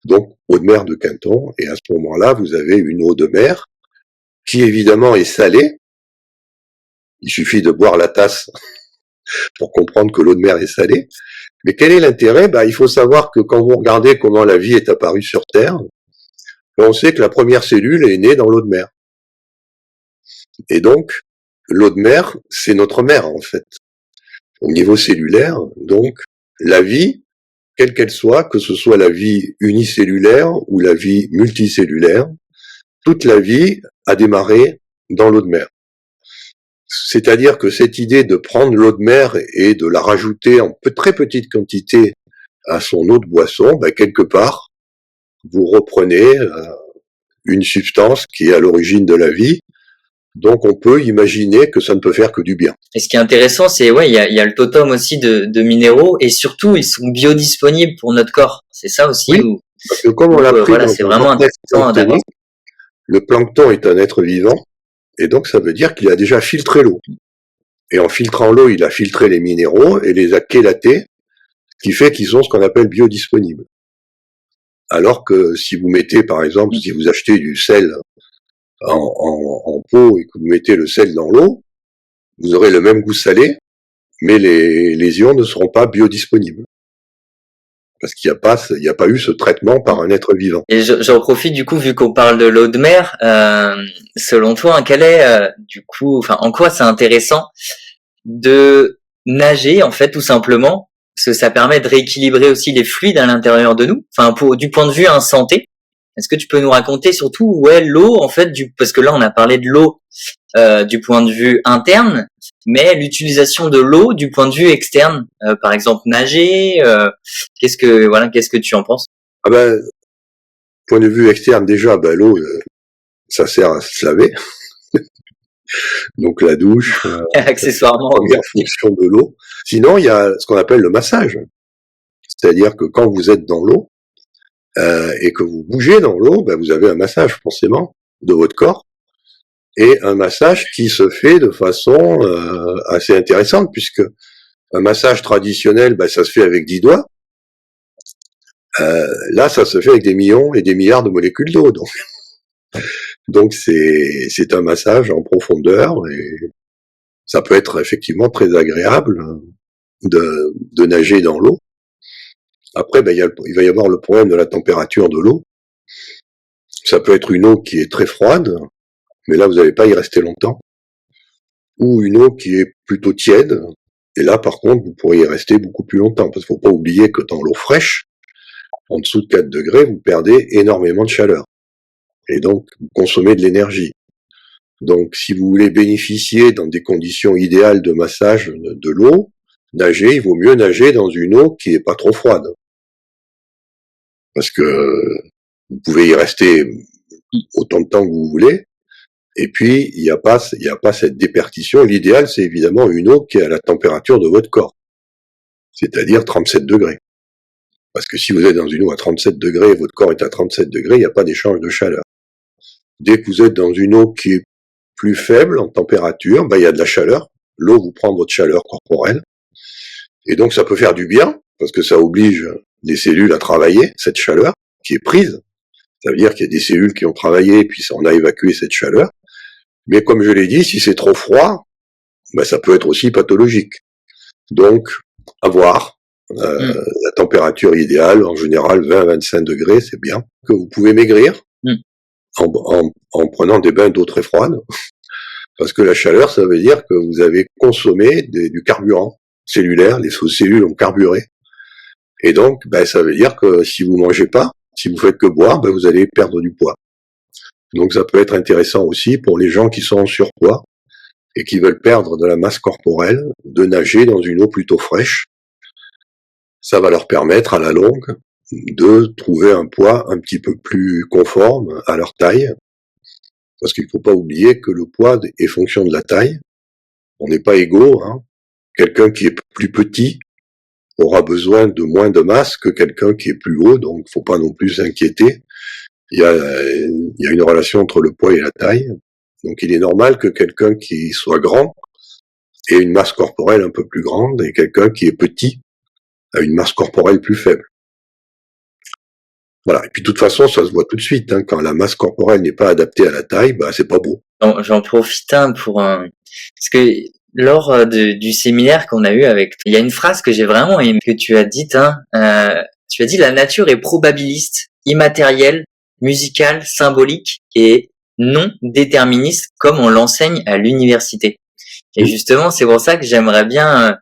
S2: donc eau de mer de Quinton, et à ce moment-là, vous avez une eau de mer qui évidemment est salée. Il suffit de boire la tasse pour comprendre que l'eau de mer est salée. Mais quel est l'intérêt? Il faut savoir que quand vous regardez comment la vie est apparue sur Terre, on sait que la première cellule est née dans l'eau de mer. Et donc, l'eau de mer, c'est notre mère, en fait. Au niveau cellulaire, donc, la vie, quelle qu'elle soit, que ce soit la vie unicellulaire ou la vie multicellulaire, toute la vie a démarré dans l'eau de mer. C'est-à-dire que cette idée de prendre l'eau de mer et de la rajouter en très petite quantité à son eau de boisson, quelque part, vous reprenez une substance qui est à l'origine de la vie. Donc on peut imaginer que ça ne peut faire que du bien.
S1: Et ce qui est intéressant, c'est il y a le totem aussi de minéraux et surtout ils sont biodisponibles pour notre corps. C'est ça aussi.
S2: Oui, parce que comme on l'a pris dans
S1: c'est vraiment intéressant d'avoir.
S2: Le plancton est un être vivant et donc ça veut dire qu'il a déjà filtré l'eau. Et en filtrant l'eau, il a filtré les minéraux et les a chélatés, ce qui fait qu'ils sont ce qu'on appelle biodisponibles. Alors que si vous mettez, par exemple, si vous achetez du sel en pot et que vous mettez le sel dans l'eau, vous aurez le même goût salé, mais les ions ne seront pas biodisponibles. Parce qu'il n'y a pas eu ce traitement par un être vivant.
S1: Et j'en profite du coup, vu qu'on parle de l'eau de mer, selon toi, quel est en quoi c'est intéressant de nager, en fait, tout simplement, parce que ça permet de rééquilibrer aussi les fluides à l'intérieur de nous, du point de vue santé. Est-ce que tu peux nous raconter surtout l'eau, en fait, parce que là on a parlé de l'eau du point de vue interne, mais l'utilisation de l'eau du point de vue externe, par exemple nager, qu'est-ce que tu en penses?
S2: Point de vue externe déjà, l'eau, ça sert à se laver. Donc la douche,
S1: accessoirement.
S2: première fonction de l'eau. Sinon, il y a ce qu'on appelle le massage. C'est-à-dire que quand vous êtes dans l'eau et que vous bougez dans l'eau, ben, vous avez un massage forcément de votre corps et un massage qui se fait de façon assez intéressante puisque un massage traditionnel, ben, ça se fait avec 10 doigts. Là, ça se fait avec des millions et des milliards de molécules d'eau. Donc c'est un massage en profondeur et ça peut être effectivement très agréable de nager dans l'eau. Après, ben, il va y avoir le problème de la température de l'eau. Ça peut être une eau qui est très froide, mais là, vous n'allez pas y rester longtemps. Ou une eau qui est plutôt tiède, et là, par contre, vous pourriez y rester beaucoup plus longtemps, parce qu'il ne faut pas oublier que dans l'eau fraîche, en dessous de 4 degrés, vous perdez énormément de chaleur. Et donc, vous consommez de l'énergie. Donc, si vous voulez bénéficier dans des conditions idéales de massage de l'eau, nager, il vaut mieux nager dans une eau qui est pas trop froide. Parce que vous pouvez y rester autant de temps que vous voulez, et puis il n'y a pas cette déperdition. L'idéal, c'est évidemment une eau qui est à la température de votre corps, c'est-à-dire 37 degrés. Parce que si vous êtes dans une eau à 37 degrés, votre corps est à 37 degrés, il n'y a pas d'échange de chaleur. Dès que vous êtes dans une eau qui est plus faible en température, ben, il y a de la chaleur. L'eau vous prend votre chaleur corporelle. Et donc ça peut faire du bien, parce que ça oblige les cellules à travailler, cette chaleur qui est prise. Ça veut dire qu'il y a des cellules qui ont travaillé, et puis on a évacué cette chaleur. Mais comme je l'ai dit, si c'est trop froid, ben, ça peut être aussi pathologique. Donc, à voir. La température idéale, en général 20-25 degrés, c'est bien. Que vous pouvez maigrir en prenant des bains d'eau très froide. Parce que la chaleur, ça veut dire que vous avez consommé du carburant cellulaire, les cellules ont carburé. Et donc, ben, ça veut dire que si vous mangez pas, si vous faites que boire, ben, vous allez perdre du poids. Donc ça peut être intéressant aussi pour les gens qui sont en surpoids et qui veulent perdre de la masse corporelle, de nager dans une eau plutôt fraîche. Ça va leur permettre à la longue de trouver un poids un petit peu plus conforme à leur taille. Parce qu'il ne faut pas oublier que le poids est fonction de la taille. On n'est pas égaux, hein. Quelqu'un qui est plus petit aura besoin de moins de masse que quelqu'un qui est plus haut, donc il ne faut pas non plus s'inquiéter. Il y a une relation entre le poids et la taille. Donc il est normal que quelqu'un qui soit grand ait une masse corporelle un peu plus grande et quelqu'un qui est petit a une masse corporelle plus faible. Voilà. Et puis de toute façon, ça se voit tout de suite, hein. Quand la masse corporelle n'est pas adaptée à la taille, bah c'est pas beau.
S1: J'en profite parce que lors du séminaire qu'on a eu avec, il y a une phrase que j'ai vraiment aimée que tu as dite, tu as dit la nature est probabiliste, immatérielle, musicale, symbolique et non déterministe comme on l'enseigne à l'université. Et justement, c'est pour ça que j'aimerais bien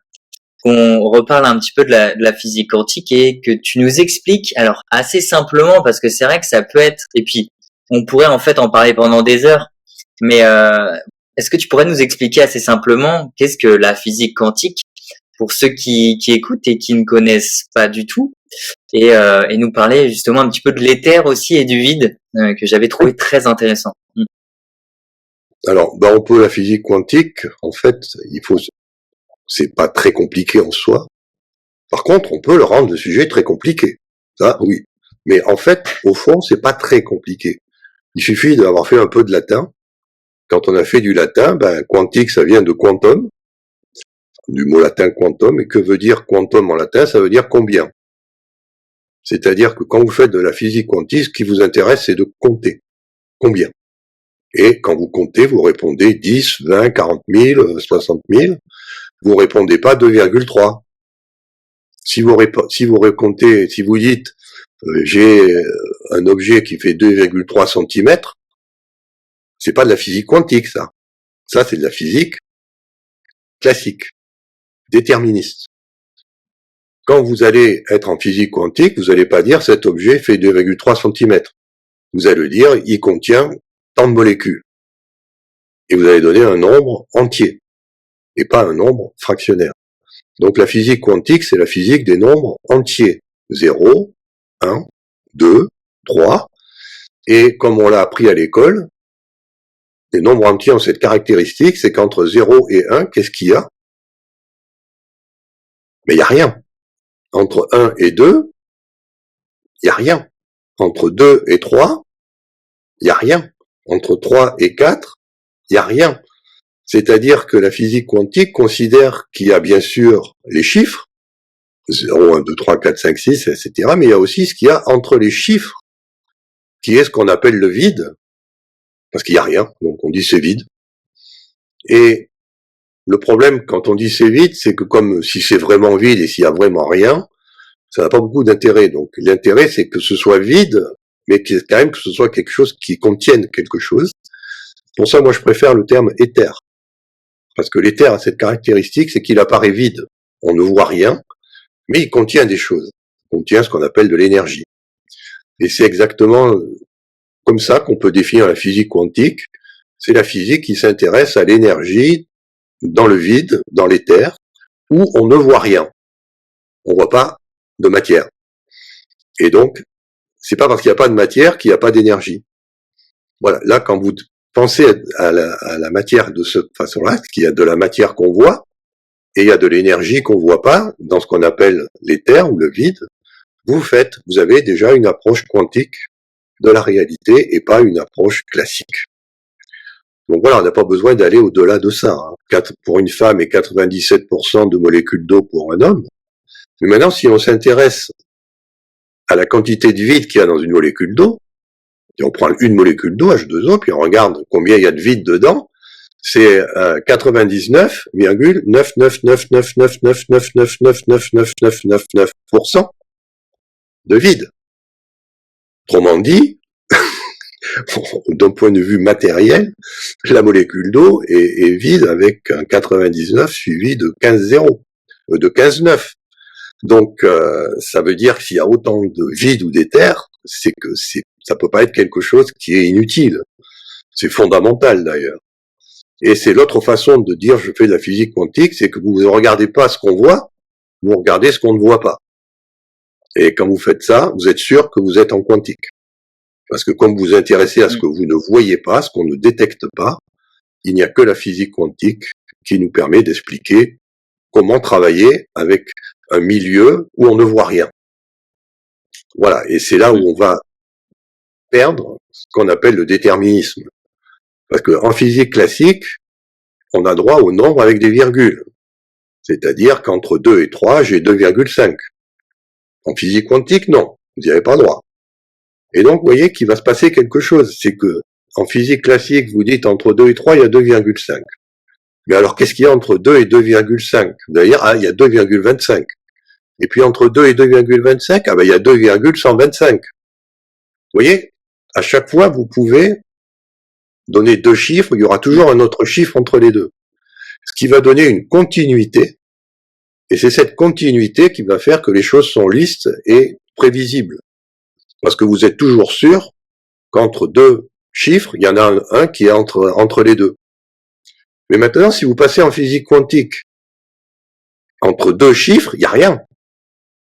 S1: qu'on reparle un petit peu de la physique quantique et que tu nous expliques, alors assez simplement, parce que c'est vrai que ça peut être, et puis on pourrait en fait en parler pendant des heures, mais est-ce que tu pourrais nous expliquer assez simplement qu'est-ce que la physique quantique pour ceux qui écoutent et qui ne connaissent pas du tout, et nous parler justement un petit peu de l'éther aussi et du vide que j'avais trouvé très intéressant.
S2: Alors, on peut la physique quantique, en fait, c'est pas très compliqué en soi. Par contre, on peut le rendre le sujet très compliqué. Ça, oui. Mais en fait, au fond, c'est pas très compliqué. Il suffit d'avoir fait un peu de latin. Quand on a fait du latin, quantique, ça vient de quantum, du mot latin quantum. Et que veut dire quantum en latin? Ça veut dire combien. C'est-à-dire que quand vous faites de la physique quantique, ce qui vous intéresse, c'est de compter. Combien? Et quand vous comptez, vous répondez 10, 20, 40 000, 60 000. Vous répondez pas 2,3. Si vous racontez, si vous dites j'ai un objet qui fait 2,3 cm, c'est pas de la physique quantique, ça. Ça, c'est de la physique classique, déterministe. Quand vous allez être en physique quantique, vous n'allez pas dire cet objet fait 2,3 cm. Vous allez dire il contient tant de molécules. Et vous allez donner un nombre entier, et pas un nombre fractionnaire. Donc la physique quantique, c'est la physique des nombres entiers. 0, 1, 2, 3. Et comme on l'a appris à l'école, Les nombres entiers ont cette caractéristique, c'est qu'entre 0 et 1, qu'est-ce qu'il y a? Mais il n'y a rien. Entre 1 et 2, il n'y a rien. Entre 2 et 3, il n'y a rien. Entre 3 et 4, il n'y a rien. C'est-à-dire que la physique quantique considère qu'il y a bien sûr les chiffres, 0, 1, 2, 3, 4, 5, 6, etc. Mais il y a aussi ce qu'il y a entre les chiffres, qui est ce qu'on appelle le vide, parce qu'il n'y a rien, donc on dit c'est vide. Et le problème quand on dit c'est vide, c'est que comme si c'est vraiment vide et s'il y a vraiment rien, ça n'a pas beaucoup d'intérêt. Donc l'intérêt c'est que ce soit vide, mais quand même que ce soit quelque chose qui contienne quelque chose. Pour ça, moi je préfère le terme éther. Parce que l'éther a cette caractéristique, c'est qu'il apparaît vide. On ne voit rien, mais il contient des choses. Il contient ce qu'on appelle de l'énergie. Et c'est exactement comme ça qu'on peut définir la physique quantique. C'est la physique qui s'intéresse à l'énergie dans le vide, dans l'éther, où on ne voit rien. On ne voit pas de matière. Et donc, c'est pas parce qu'il n'y a pas de matière qu'il n'y a pas d'énergie. Voilà. Là, quand vous pensez à la matière de cette façon-là, qu'il y a de la matière qu'on voit, et il y a de l'énergie qu'on voit pas, dans ce qu'on appelle l'éther ou le vide, vous avez déjà une approche quantique de la réalité et pas une approche classique. Donc voilà, on n'a pas besoin d'aller au-delà de ça. Pour une femme et 97% de molécules d'eau pour un homme. Mais maintenant, si on s'intéresse à la quantité de vide qu'il y a dans une molécule d'eau, et on prend une molécule d'eau, H2O, puis on regarde combien il y a de vide dedans, c'est 99,999999999999999% de vide. Autrement dit, d'un point de vue matériel, la molécule d'eau est vide avec un 99 suivi de 15 zéros, de 15 9. Donc, ça veut dire que s'il y a autant de vide ou d'éther, c'est que ça peut pas être quelque chose qui est inutile. C'est fondamental d'ailleurs. Et c'est l'autre façon de dire je fais de la physique quantique, c'est que vous ne regardez pas ce qu'on voit, vous regardez ce qu'on ne voit pas. Et quand vous faites ça, vous êtes sûr que vous êtes en quantique. Parce que comme vous vous intéressez à ce que vous ne voyez pas, ce qu'on ne détecte pas, il n'y a que la physique quantique qui nous permet d'expliquer comment travailler avec un milieu où on ne voit rien. Voilà, et c'est là où on va perdre ce qu'on appelle le déterminisme. Parce qu'en physique classique, on a droit au nombre avec des virgules. C'est-à-dire qu'entre 2 et 3, j'ai 2,5. En physique quantique, non, vous n'y avez pas droit. Et donc, vous voyez qu'il va se passer quelque chose. C'est que, en physique classique, vous dites entre 2 et 3, il y a 2,5. Mais alors, qu'est-ce qu'il y a entre 2 et 2,5? Vous allez dire, il y a 2,25. Et puis, entre 2 et 2,25, il y a 2,125. Vous voyez? À chaque fois, vous pouvez donner deux chiffres, il y aura toujours un autre chiffre entre les deux. Ce qui va donner une continuité. Et c'est cette continuité qui va faire que les choses sont lisses et prévisibles. Parce que vous êtes toujours sûr qu'entre deux chiffres, il y en a un qui est entre les deux. Mais maintenant, si vous passez en physique quantique, entre deux chiffres, il n'y a rien.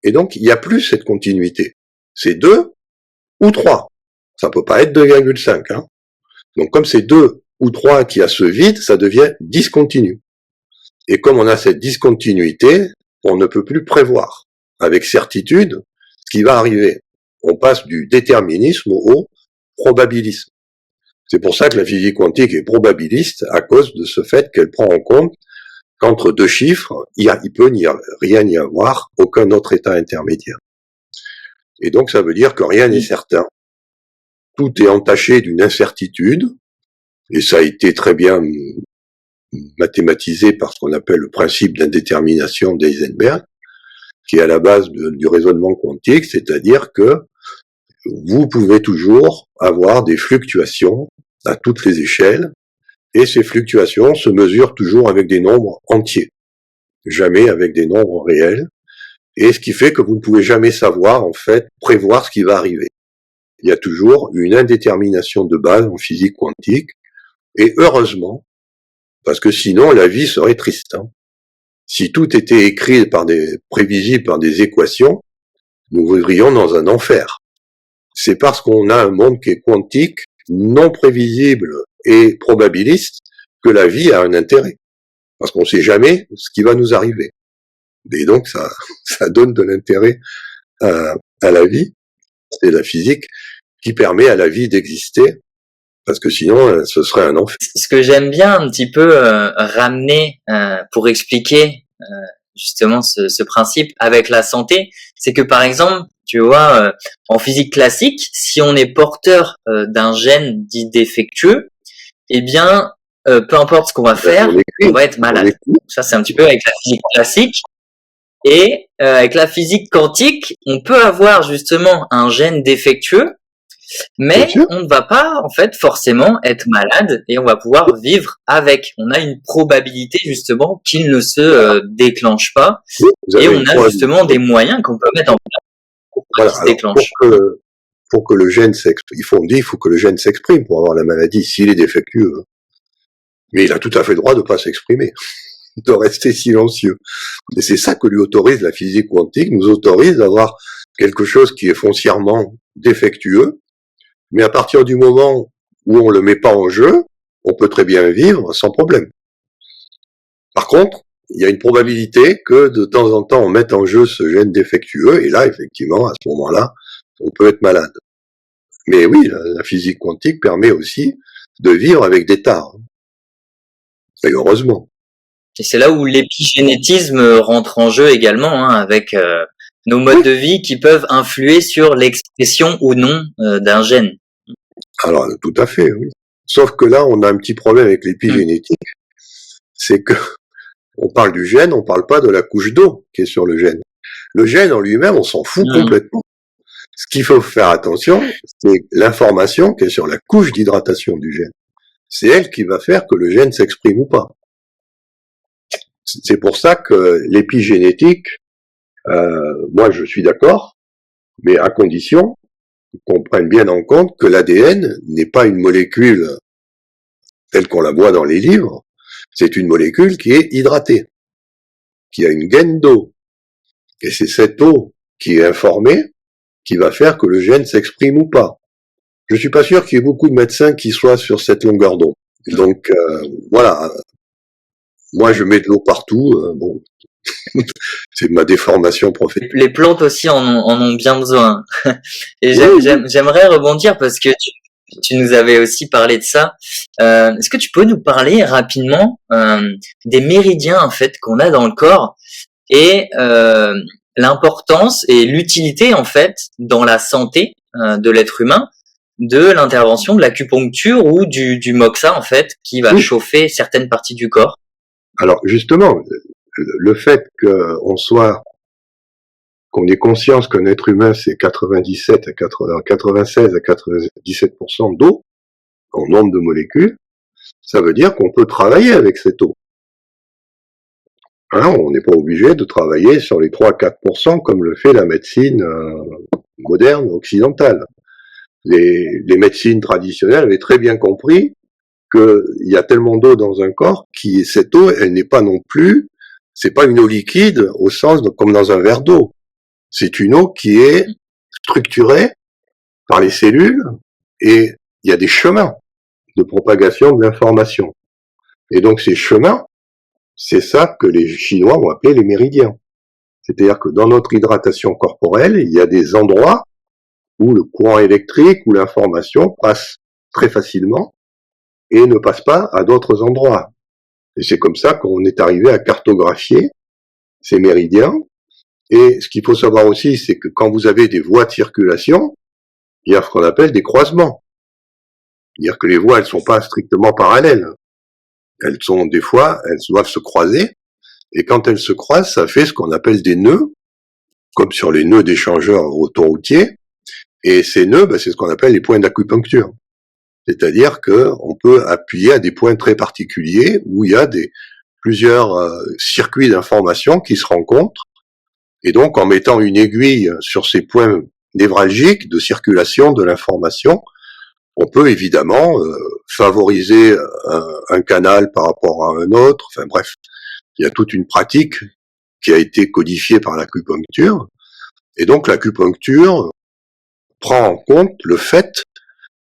S2: Et donc, il n'y a plus cette continuité. C'est 2 ou 3. Ça peut pas être 2,5. Donc, comme c'est 2 ou 3 qui a ce vide, ça devient discontinu. Et comme on a cette discontinuité, on ne peut plus prévoir avec certitude ce qui va arriver. On passe du déterminisme au probabilisme. C'est pour ça que la physique quantique est probabiliste, à cause de ce fait qu'elle prend en compte qu'entre deux chiffres, il peut rien y avoir, aucun autre état intermédiaire. Et donc ça veut dire que rien n'est certain. Tout est entaché d'une incertitude, et ça a été très bien mathématisé par ce qu'on appelle le principe d'indétermination d'Heisenberg, qui est à la base du raisonnement quantique, c'est-à-dire que vous pouvez toujours avoir des fluctuations à toutes les échelles, et ces fluctuations se mesurent toujours avec des nombres entiers, jamais avec des nombres réels, et ce qui fait que vous ne pouvez jamais savoir, en fait, prévoir ce qui va arriver. Il y a toujours une indétermination de base en physique quantique, et heureusement, parce que sinon la vie serait triste. Si tout était écrit prévisible par des équations, nous vivrions dans un enfer. C'est parce qu'on a un monde qui est quantique, non prévisible et probabiliste que la vie a un intérêt. Parce qu'on ne sait jamais ce qui va nous arriver. Et donc, ça donne de l'intérêt à la vie. C'est la physique qui permet à la vie d'exister. Parce que sinon, ce serait un enfer.
S1: Ce que j'aime bien un petit peu ramener pour expliquer justement ce principe avec la santé, c'est que par exemple, tu vois, en physique classique, si on est porteur d'un gène dit défectueux, eh bien, peu importe ce qu'on va faire, on va être malade. Ça, c'est un petit peu avec la physique classique. Et avec la physique quantique, on peut avoir justement un gène défectueux, mais on ne va pas en fait forcément être malade et on va pouvoir vivre avec. On a une probabilité justement qu'il ne se déclenche pas et on a justement des moyens qu'on peut mettre en place pour qu'il se déclenche.
S2: Pour que le gène s'exprime, il faut que le gène s'exprime pour avoir la maladie s'il est défectueux. Mais il a tout à fait le droit de pas s'exprimer, de rester silencieux. Et c'est ça que lui autorise la physique quantique, nous autorise d'avoir quelque chose qui est foncièrement défectueux, mais à partir du moment où on le met pas en jeu, on peut très bien vivre sans problème. Par contre, il y a une probabilité que de temps en temps on mette en jeu ce gène défectueux, et là, effectivement, à ce moment-là, on peut être malade. Mais oui, la physique quantique permet aussi de vivre avec des tares. Et heureusement.
S1: Et c'est là où l'épigénétisme rentre en jeu également, hein, avec nos modes de vie qui peuvent influer sur l'expression ou non d'un gène.
S2: Alors, tout à fait, oui. Sauf que là, on a un petit problème avec l'épigénétique, c'est que on parle du gène, on parle pas de la couche d'eau qui est sur le gène. Le gène en lui-même, on s'en fout complètement. Ce qu'il faut faire attention, c'est l'information qui est sur la couche d'hydratation du gène. C'est elle qui va faire que le gène s'exprime ou pas. C'est pour ça que l'épigénétique, moi je suis d'accord, mais à condition qu'on prenne bien en compte que l'ADN n'est pas une molécule telle qu'on la voit dans les livres, c'est une molécule qui est hydratée, qui a une gaine d'eau. Et c'est cette eau qui est informée qui va faire que le gène s'exprime ou pas. Je suis pas sûr qu'il y ait beaucoup de médecins qui soient sur cette longueur d'onde. Donc voilà, moi je mets de l'eau partout, bon, c'est ma déformation professionnelle.
S1: Les plantes aussi en ont bien besoin. Et j'aimerais rebondir parce que tu nous avais aussi parlé de ça. Est-ce que tu peux nous parler rapidement des méridiens en fait qu'on a dans le corps et l'importance et l'utilité en fait dans la santé de l'être humain de l'intervention de l'acupuncture ou du moxa en fait qui va chauffer certaines parties du corps?
S2: Alors justement, le fait qu'on ait conscience qu'un être humain c'est 96 à 97% d'eau en nombre de molécules, ça veut dire qu'on peut travailler avec cette eau. Hein, on n'est pas obligé de travailler sur les 3-4% comme le fait la médecine moderne occidentale. Les médecines traditionnelles avaient très bien compris qu'il y a tellement d'eau dans un corps cette eau, elle n'est pas non plus, c'est pas une eau liquide au sens comme dans un verre d'eau. C'est une eau qui est structurée par les cellules et il y a des chemins de propagation de l'information. Et donc ces chemins, c'est ça que les Chinois ont appelé les méridiens. C'est-à-dire que dans notre hydratation corporelle, il y a des endroits où le courant électrique ou l'information passe très facilement et ne passe pas à d'autres endroits. Et c'est comme ça qu'on est arrivé à cartographier ces méridiens. Et ce qu'il faut savoir aussi, c'est que quand vous avez des voies de circulation, il y a ce qu'on appelle des croisements. C'est-à-dire que les voies, elles sont pas strictement parallèles. Elles doivent se croiser. Et quand elles se croisent, ça fait ce qu'on appelle des nœuds, comme sur les nœuds d'échangeurs autoroutiers. Et ces nœuds, c'est ce qu'on appelle les points d'acupuncture. C'est-à-dire que on peut appuyer à des points très particuliers où il y a plusieurs circuits d'information qui se rencontrent. Et donc, en mettant une aiguille sur ces points névralgiques de circulation de l'information, on peut évidemment favoriser un canal par rapport à un autre. Enfin bref, il y a toute une pratique qui a été codifiée par l'acupuncture. Et donc, l'acupuncture prend en compte le fait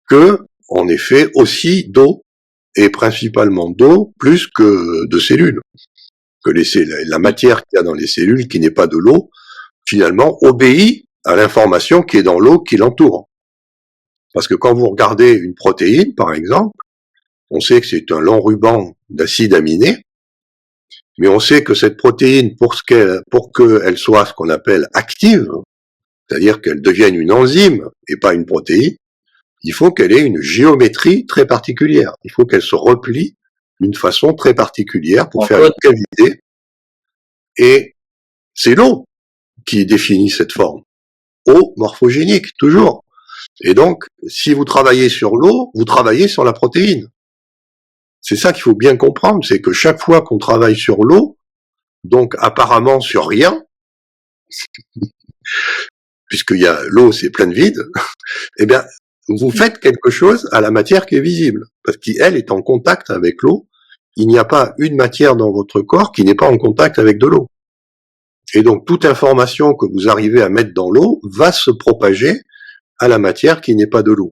S2: que on est fait aussi d'eau et principalement d'eau plus que de cellules. Que la matière qu'il y a dans les cellules, qui n'est pas de l'eau, finalement obéit à l'information qui est dans l'eau qui l'entoure. Parce que quand vous regardez une protéine, par exemple, on sait que c'est un long ruban d'acides aminés, mais on sait que cette protéine, pour qu'elle soit ce qu'on appelle active, c'est-à-dire qu'elle devienne une enzyme et pas une protéine, il faut qu'elle ait une géométrie très particulière. Il faut qu'elle se replie d'une façon très particulière pour faire une cavité. Et c'est l'eau qui définit cette forme. Eau morphogénique, toujours. Et donc, si vous travaillez sur l'eau, vous travaillez sur la protéine. C'est ça qu'il faut bien comprendre, c'est que chaque fois qu'on travaille sur l'eau, donc apparemment sur rien, puisqu'il y a l'eau, c'est plein de vide, eh bien, vous faites quelque chose à la matière qui est visible, parce qu'elle est en contact avec l'eau. Il n'y a pas une matière dans votre corps qui n'est pas en contact avec de l'eau. Et donc, toute information que vous arrivez à mettre dans l'eau va se propager à la matière qui n'est pas de l'eau.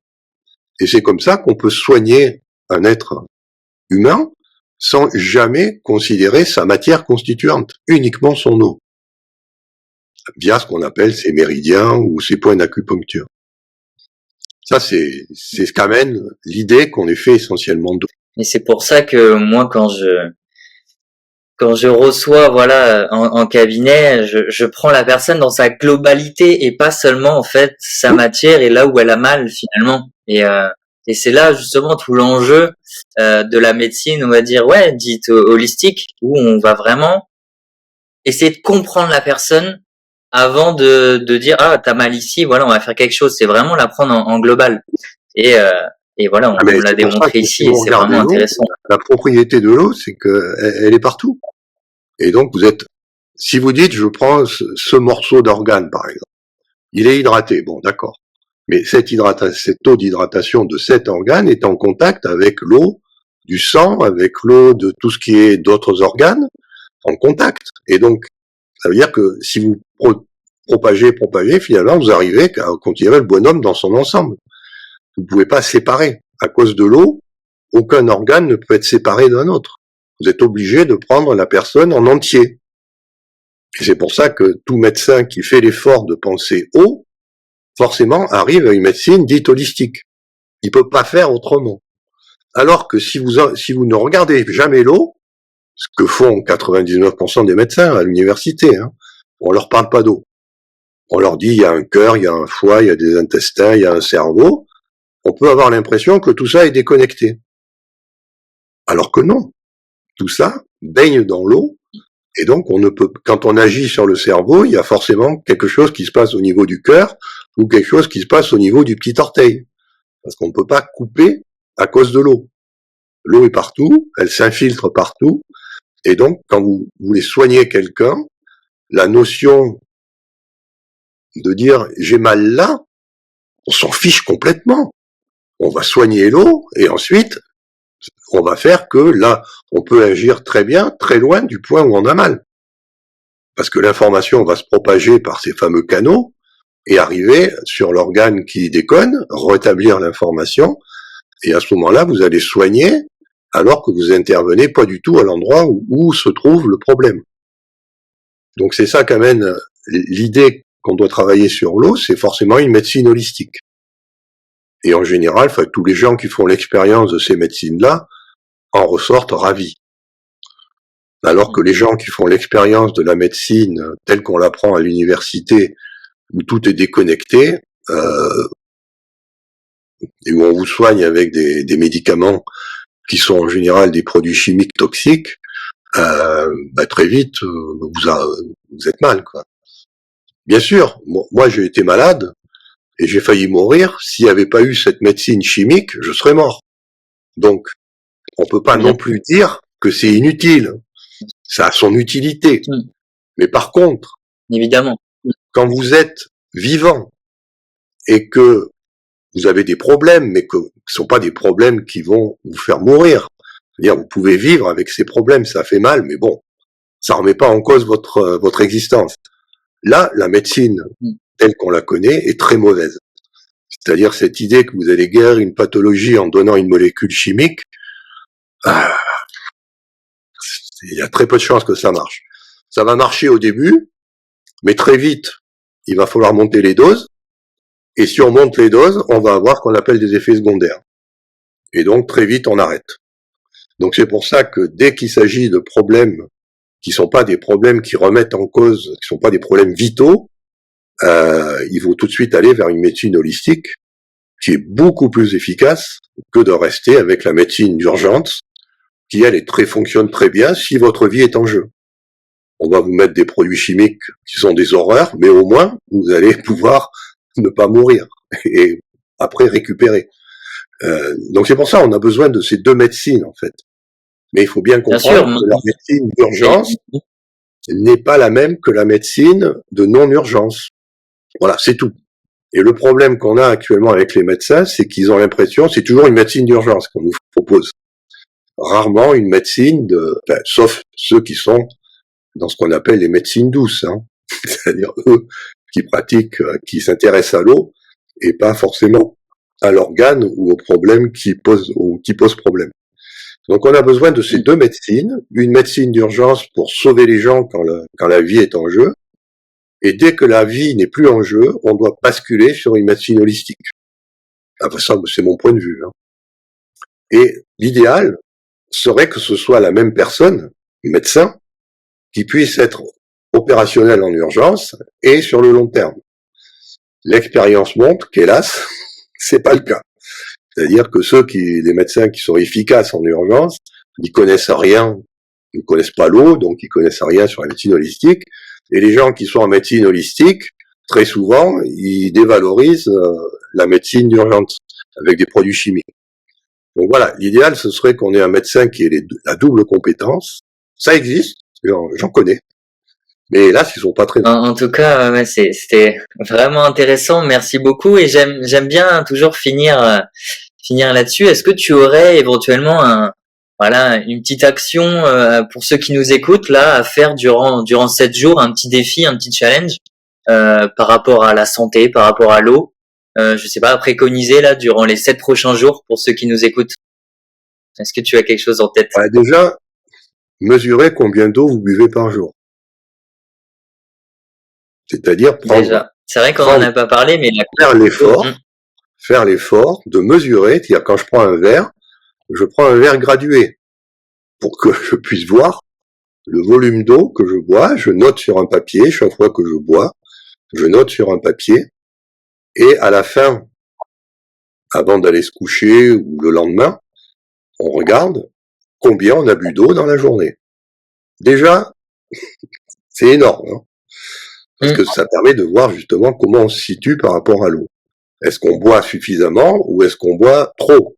S2: Et c'est comme ça qu'on peut soigner un être humain sans jamais considérer sa matière constituante, uniquement son eau, via ce qu'on appelle ses méridiens ou ses points d'acupuncture. Ça, c'est ce qu'amène l'idée qu'on est fait essentiellement d'eau.
S1: Et c'est pour ça que moi, quand je reçois, voilà, en cabinet, je prends la personne dans sa globalité et pas seulement, en fait, sa matière et là où elle a mal, finalement. Et c'est là, justement, tout l'enjeu, de la médecine, on va dire, ouais, dite holistique, où on va vraiment essayer de comprendre la personne avant de dire, ah, t'as mal ici, voilà, on va faire quelque chose. C'est vraiment la prendre en global. Et voilà, on l'a démontré ici et c'est vraiment intéressant.
S2: La propriété de l'eau, c'est qu'elle est partout. Et donc, si vous dites, je prends ce morceau d'organe, par exemple, il est hydraté, bon, d'accord. Mais cette taux d'hydratation de cet organe est en contact avec l'eau du sang, avec l'eau de tout ce qui est d'autres organes, en contact. Et donc, ça veut dire que si vous propagez, finalement, vous arrivez à considérer le bonhomme dans son ensemble. Vous ne pouvez pas séparer. À cause de l'eau, aucun organe ne peut être séparé d'un autre. Vous êtes obligé de prendre la personne en entier. Et c'est pour ça que tout médecin qui fait l'effort de penser eau, forcément arrive à une médecine dite holistique. Il peut pas faire autrement. Alors que si vous ne regardez jamais l'eau, ce que font 99% des médecins à l'université, on leur parle pas d'eau. On leur dit, il y a un cœur, il y a un foie, il y a des intestins, il y a un cerveau. On peut avoir l'impression que tout ça est déconnecté. Alors que non. Tout ça baigne dans l'eau. Et donc, quand on agit sur le cerveau, il y a forcément quelque chose qui se passe au niveau du cœur ou quelque chose qui se passe au niveau du petit orteil. Parce qu'on ne peut pas couper à cause de l'eau. L'eau est partout, elle s'infiltre partout. Et donc, quand vous voulez soigner quelqu'un, la notion de dire j'ai mal là, on s'en fiche complètement. On va soigner l'eau et ensuite, on va faire que là, on peut agir très bien, très loin du point où on a mal. Parce que l'information va se propager par ces fameux canaux et arriver sur l'organe qui déconne, rétablir l'information, et à ce moment-là, vous allez soigner alors que vous intervenez pas du tout à l'endroit où se trouve le problème. Donc c'est ça qu'amène l'idée qu'on doit travailler sur l'eau, c'est forcément une médecine holistique. Et en général, tous les gens qui font l'expérience de ces médecines-là en ressortent ravis. Alors que les gens qui font l'expérience de la médecine telle qu'on l'apprend à l'université, où tout est déconnecté, et où on vous soigne avec des médicaments qui sont en général des produits chimiques toxiques, très vite, vous êtes mal, quoi. Bien sûr, moi j'ai été malade, et j'ai failli mourir. S'il n'y avait pas eu cette médecine chimique, je serais mort. Donc, on peut pas non plus dire que c'est inutile. Ça a son utilité. Mais par contre,
S1: évidemment,
S2: quand vous êtes vivant et que vous avez des problèmes, mais que ce sont pas des problèmes qui vont vous faire mourir. C'est-à-dire, vous pouvez vivre avec ces problèmes, ça fait mal, mais bon, ça remet pas en cause votre existence. Là, la médecine, telle qu'on la connaît, est très mauvaise. C'est-à-dire cette idée que vous allez guérir une pathologie en donnant une molécule chimique, ah, il y a très peu de chances que ça marche. Ça va marcher au début, mais très vite, il va falloir monter les doses. Et si on monte les doses, on va avoir ce qu'on appelle des effets secondaires. Et donc, très vite, on arrête. Donc, c'est pour ça que dès qu'il s'agit de problèmes qui sont pas des problèmes qui remettent en cause, qui sont pas des problèmes vitaux, il faut tout de suite aller vers une médecine holistique qui est beaucoup plus efficace que de rester avec la médecine d'urgence qui, elle, fonctionne très bien si votre vie est en jeu. On va vous mettre des produits chimiques qui sont des horreurs, mais au moins, vous allez pouvoir ne pas mourir et après récupérer. Donc c'est pour ça on a besoin de ces deux médecines, en fait. Mais il faut bien comprendre que la médecine d'urgence n'est pas la même que la médecine de non-urgence. Voilà, c'est tout. Et le problème qu'on a actuellement avec les médecins, c'est qu'ils ont l'impression, c'est toujours une médecine d'urgence qu'on nous propose. Rarement une médecine sauf ceux qui sont dans ce qu'on appelle les médecines douces, hein. C'est-à-dire eux qui pratiquent, qui s'intéressent à l'eau et pas forcément à l'organe ou au problème qui pose problème. Donc on a besoin de ces deux médecines, une médecine d'urgence pour sauver les gens quand la vie est en jeu, et dès que la vie n'est plus en jeu, on doit basculer sur une médecine holistique. Enfin, ça, c'est mon point de vue, hein. Et l'idéal serait que ce soit la même personne, médecin, qui puisse être opérationnel en urgence et sur le long terme. L'expérience montre qu'hélas, c'est pas le cas. C'est-à-dire que les médecins qui sont efficaces en urgence, ils connaissent rien, ils ne connaissent pas l'eau, donc ils connaissent rien sur la médecine holistique. Et les gens qui sont en médecine holistique, très souvent, ils dévalorisent la médecine d'urgence avec des produits chimiques. Donc voilà, l'idéal, ce serait qu'on ait un médecin qui ait la double compétence. Ça existe, j'en connais. Mais là, ils sont pas très...
S1: En tout cas, ouais, c'était vraiment intéressant. Merci beaucoup. Et j'aime bien toujours finir là-dessus. Est-ce que tu aurais éventuellement une petite action pour ceux qui nous écoutent là à faire durant 7 jours, un petit défi, un petit challenge par rapport à la santé, par rapport à l'eau, je sais pas, à préconiser là durant les 7 prochains jours pour ceux qui nous écoutent. Est-ce que tu as quelque chose en tête?
S2: Déjà, mesurez combien d'eau vous buvez par jour. C'est-à-dire
S1: déjà, c'est vrai qu'on en a pas parlé, mais
S2: faire l'effort de mesurer. C'est-à-dire quand je prends un verre gradué pour que je puisse voir le volume d'eau que je bois. Je note sur un papier chaque fois que je bois. Je note sur un papier et à la fin, avant d'aller se coucher ou le lendemain, on regarde combien on a bu d'eau dans la journée. Déjà, c'est énorme, hein, parce que ça permet de voir justement comment on se situe par rapport à l'eau. Est-ce qu'on boit suffisamment ou est-ce qu'on boit trop?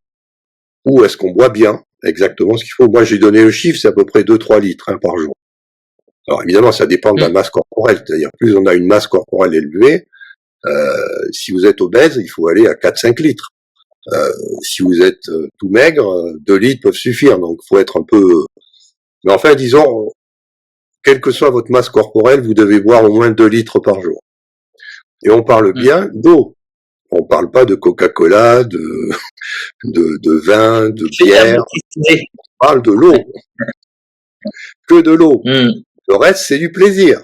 S2: Ou est-ce qu'on boit bien exactement ce qu'il faut? Moi, j'ai donné le chiffre, c'est à peu près 2-3 litres par jour. Alors évidemment, ça dépend de la masse corporelle, c'est-à-dire plus on a une masse corporelle élevée, si vous êtes obèse, il faut aller à 4-5 litres. Si vous êtes tout maigre, 2 litres peuvent suffire, donc il faut être un peu... Mais enfin, disons, quelle que soit votre masse corporelle, vous devez boire au moins 2 litres par jour. Et on parle bien d'eau. On parle pas de Coca-Cola, de vin, de bière. On parle de l'eau. Que de l'eau. Le reste, c'est du plaisir.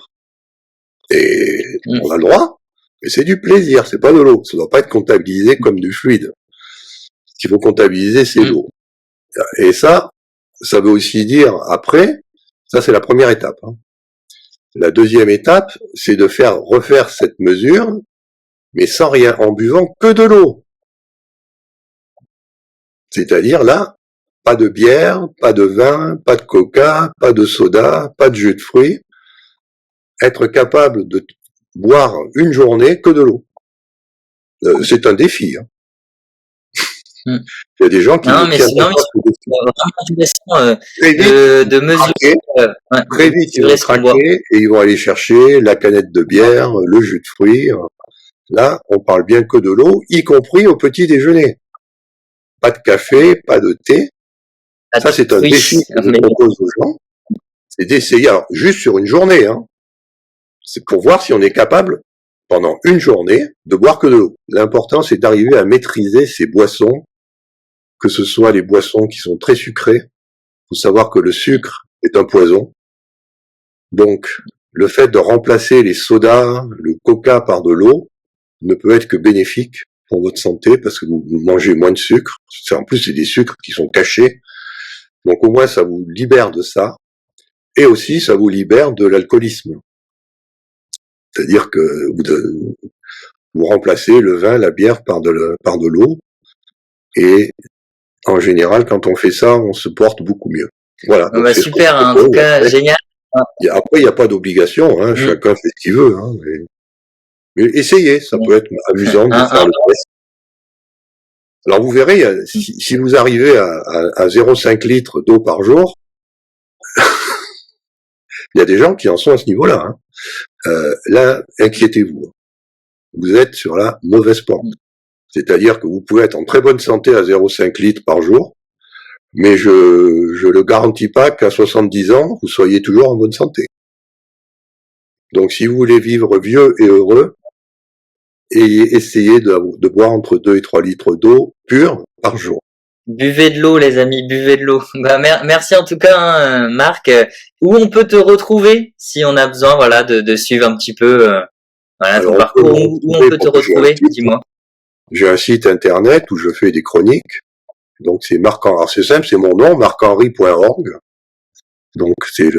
S2: Et on a le droit, mais c'est du plaisir, c'est pas de l'eau. Ça doit pas être comptabilisé comme du fluide. Ce qu'il faut comptabiliser, c'est l'eau. Et ça veut aussi dire, après, ça c'est la première étape, hein. La deuxième étape, c'est de refaire cette mesure, mais sans rien, en buvant que de l'eau. C'est-à-dire là, pas de bière, pas de vin, pas de coca, pas de soda, pas de jus de fruits. Être capable de boire une journée que de l'eau. C'est un défi, hein. Il y a des gens qui
S1: vraiment intéressant de mesurer.
S2: Très vite, ils vont craquer et ils vont aller chercher la canette de bière, le jus de fruits. Là, on parle bien que de l'eau, y compris au petit déjeuner. Pas de café, pas de thé. Ça, c'est un défi que je propose aux gens. C'est d'essayer, alors, juste sur une journée, hein. C'est pour voir si on est capable, pendant une journée, de boire que de l'eau. L'important, c'est d'arriver à maîtriser ces boissons, que ce soit les boissons qui sont très sucrées, faut savoir que le sucre est un poison. Donc, le fait de remplacer les sodas, le coca par de l'eau ne peut être que bénéfique pour votre santé parce que vous mangez moins de sucre. En plus, c'est des sucres qui sont cachés. Donc, au moins, ça vous libère de ça. Et aussi, ça vous libère de l'alcoolisme. C'est-à-dire que vous remplacez le vin, la bière par de l'eau. Et en général, quand on fait ça, on se porte beaucoup mieux. Voilà.
S1: Bah, super, en tout cas, génial.
S2: Après, il n'y a pas d'obligation, hein, chacun fait ce qu'il veut. Hein, mais essayez, ça peut être amusant de faire le test. Alors vous verrez, si vous arrivez à 0,5 litres d'eau par jour, il y a des gens qui en sont à ce niveau-là. Hein. Là, inquiétez-vous. Vous êtes sur la mauvaise pente. C'est-à-dire que vous pouvez être en très bonne santé à 0,5 litres par jour, mais je le garantis pas qu'à 70 ans, vous soyez toujours en bonne santé. Donc si vous voulez vivre vieux et heureux, essayez de boire entre 2 et 3 litres d'eau pure par jour.
S1: Buvez de l'eau, les amis, buvez de l'eau. Bah, merci en tout cas, hein, Marc. Où on peut te retrouver si on a besoin, voilà, de suivre un petit peu, voilà, ton parcours. Où on peut te retrouver, dis-moi.
S2: J'ai un site internet où je fais des chroniques. Donc c'est c'est simple, c'est mon nom, marchenry.org. Donc c'est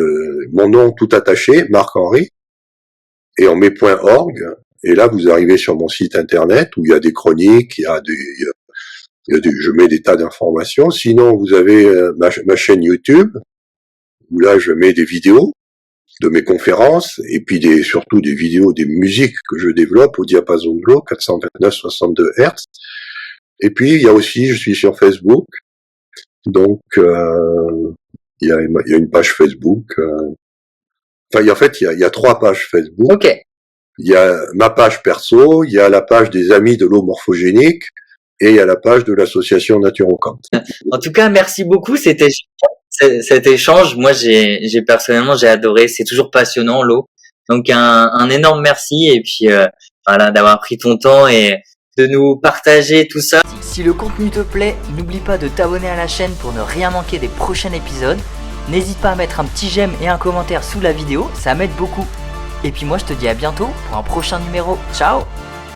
S2: mon nom tout attaché, Marc Henry. Et on met .org. Et là, vous arrivez sur mon site internet où il y a des chroniques, je mets des tas d'informations. Sinon, vous avez ma chaîne YouTube où là, je mets des vidéos de mes conférences et puis surtout des vidéos des musiques que je développe au diapason de l'eau, 429-62 Hz. Et puis, il y a aussi, je suis sur Facebook. Donc, il y a une page Facebook. Enfin, il y a 3 pages Facebook.
S1: Ok.
S2: Il y a ma page perso, il y a la page des amis de l'eau morphogénique et il y a la page de l'association Naturocant.
S1: En tout cas, merci beaucoup. C'était cet échange. Moi, personnellement, j'ai adoré. C'est toujours passionnant, l'eau. Donc, un énorme merci. Et puis, voilà, d'avoir pris ton temps et de nous partager tout ça. Si le contenu te plaît, n'oublie pas de t'abonner à la chaîne pour ne rien manquer des prochains épisodes. N'hésite pas à mettre un petit j'aime et un commentaire sous la vidéo. Ça m'aide beaucoup. Et puis moi, je te dis à bientôt pour un prochain numéro. Ciao!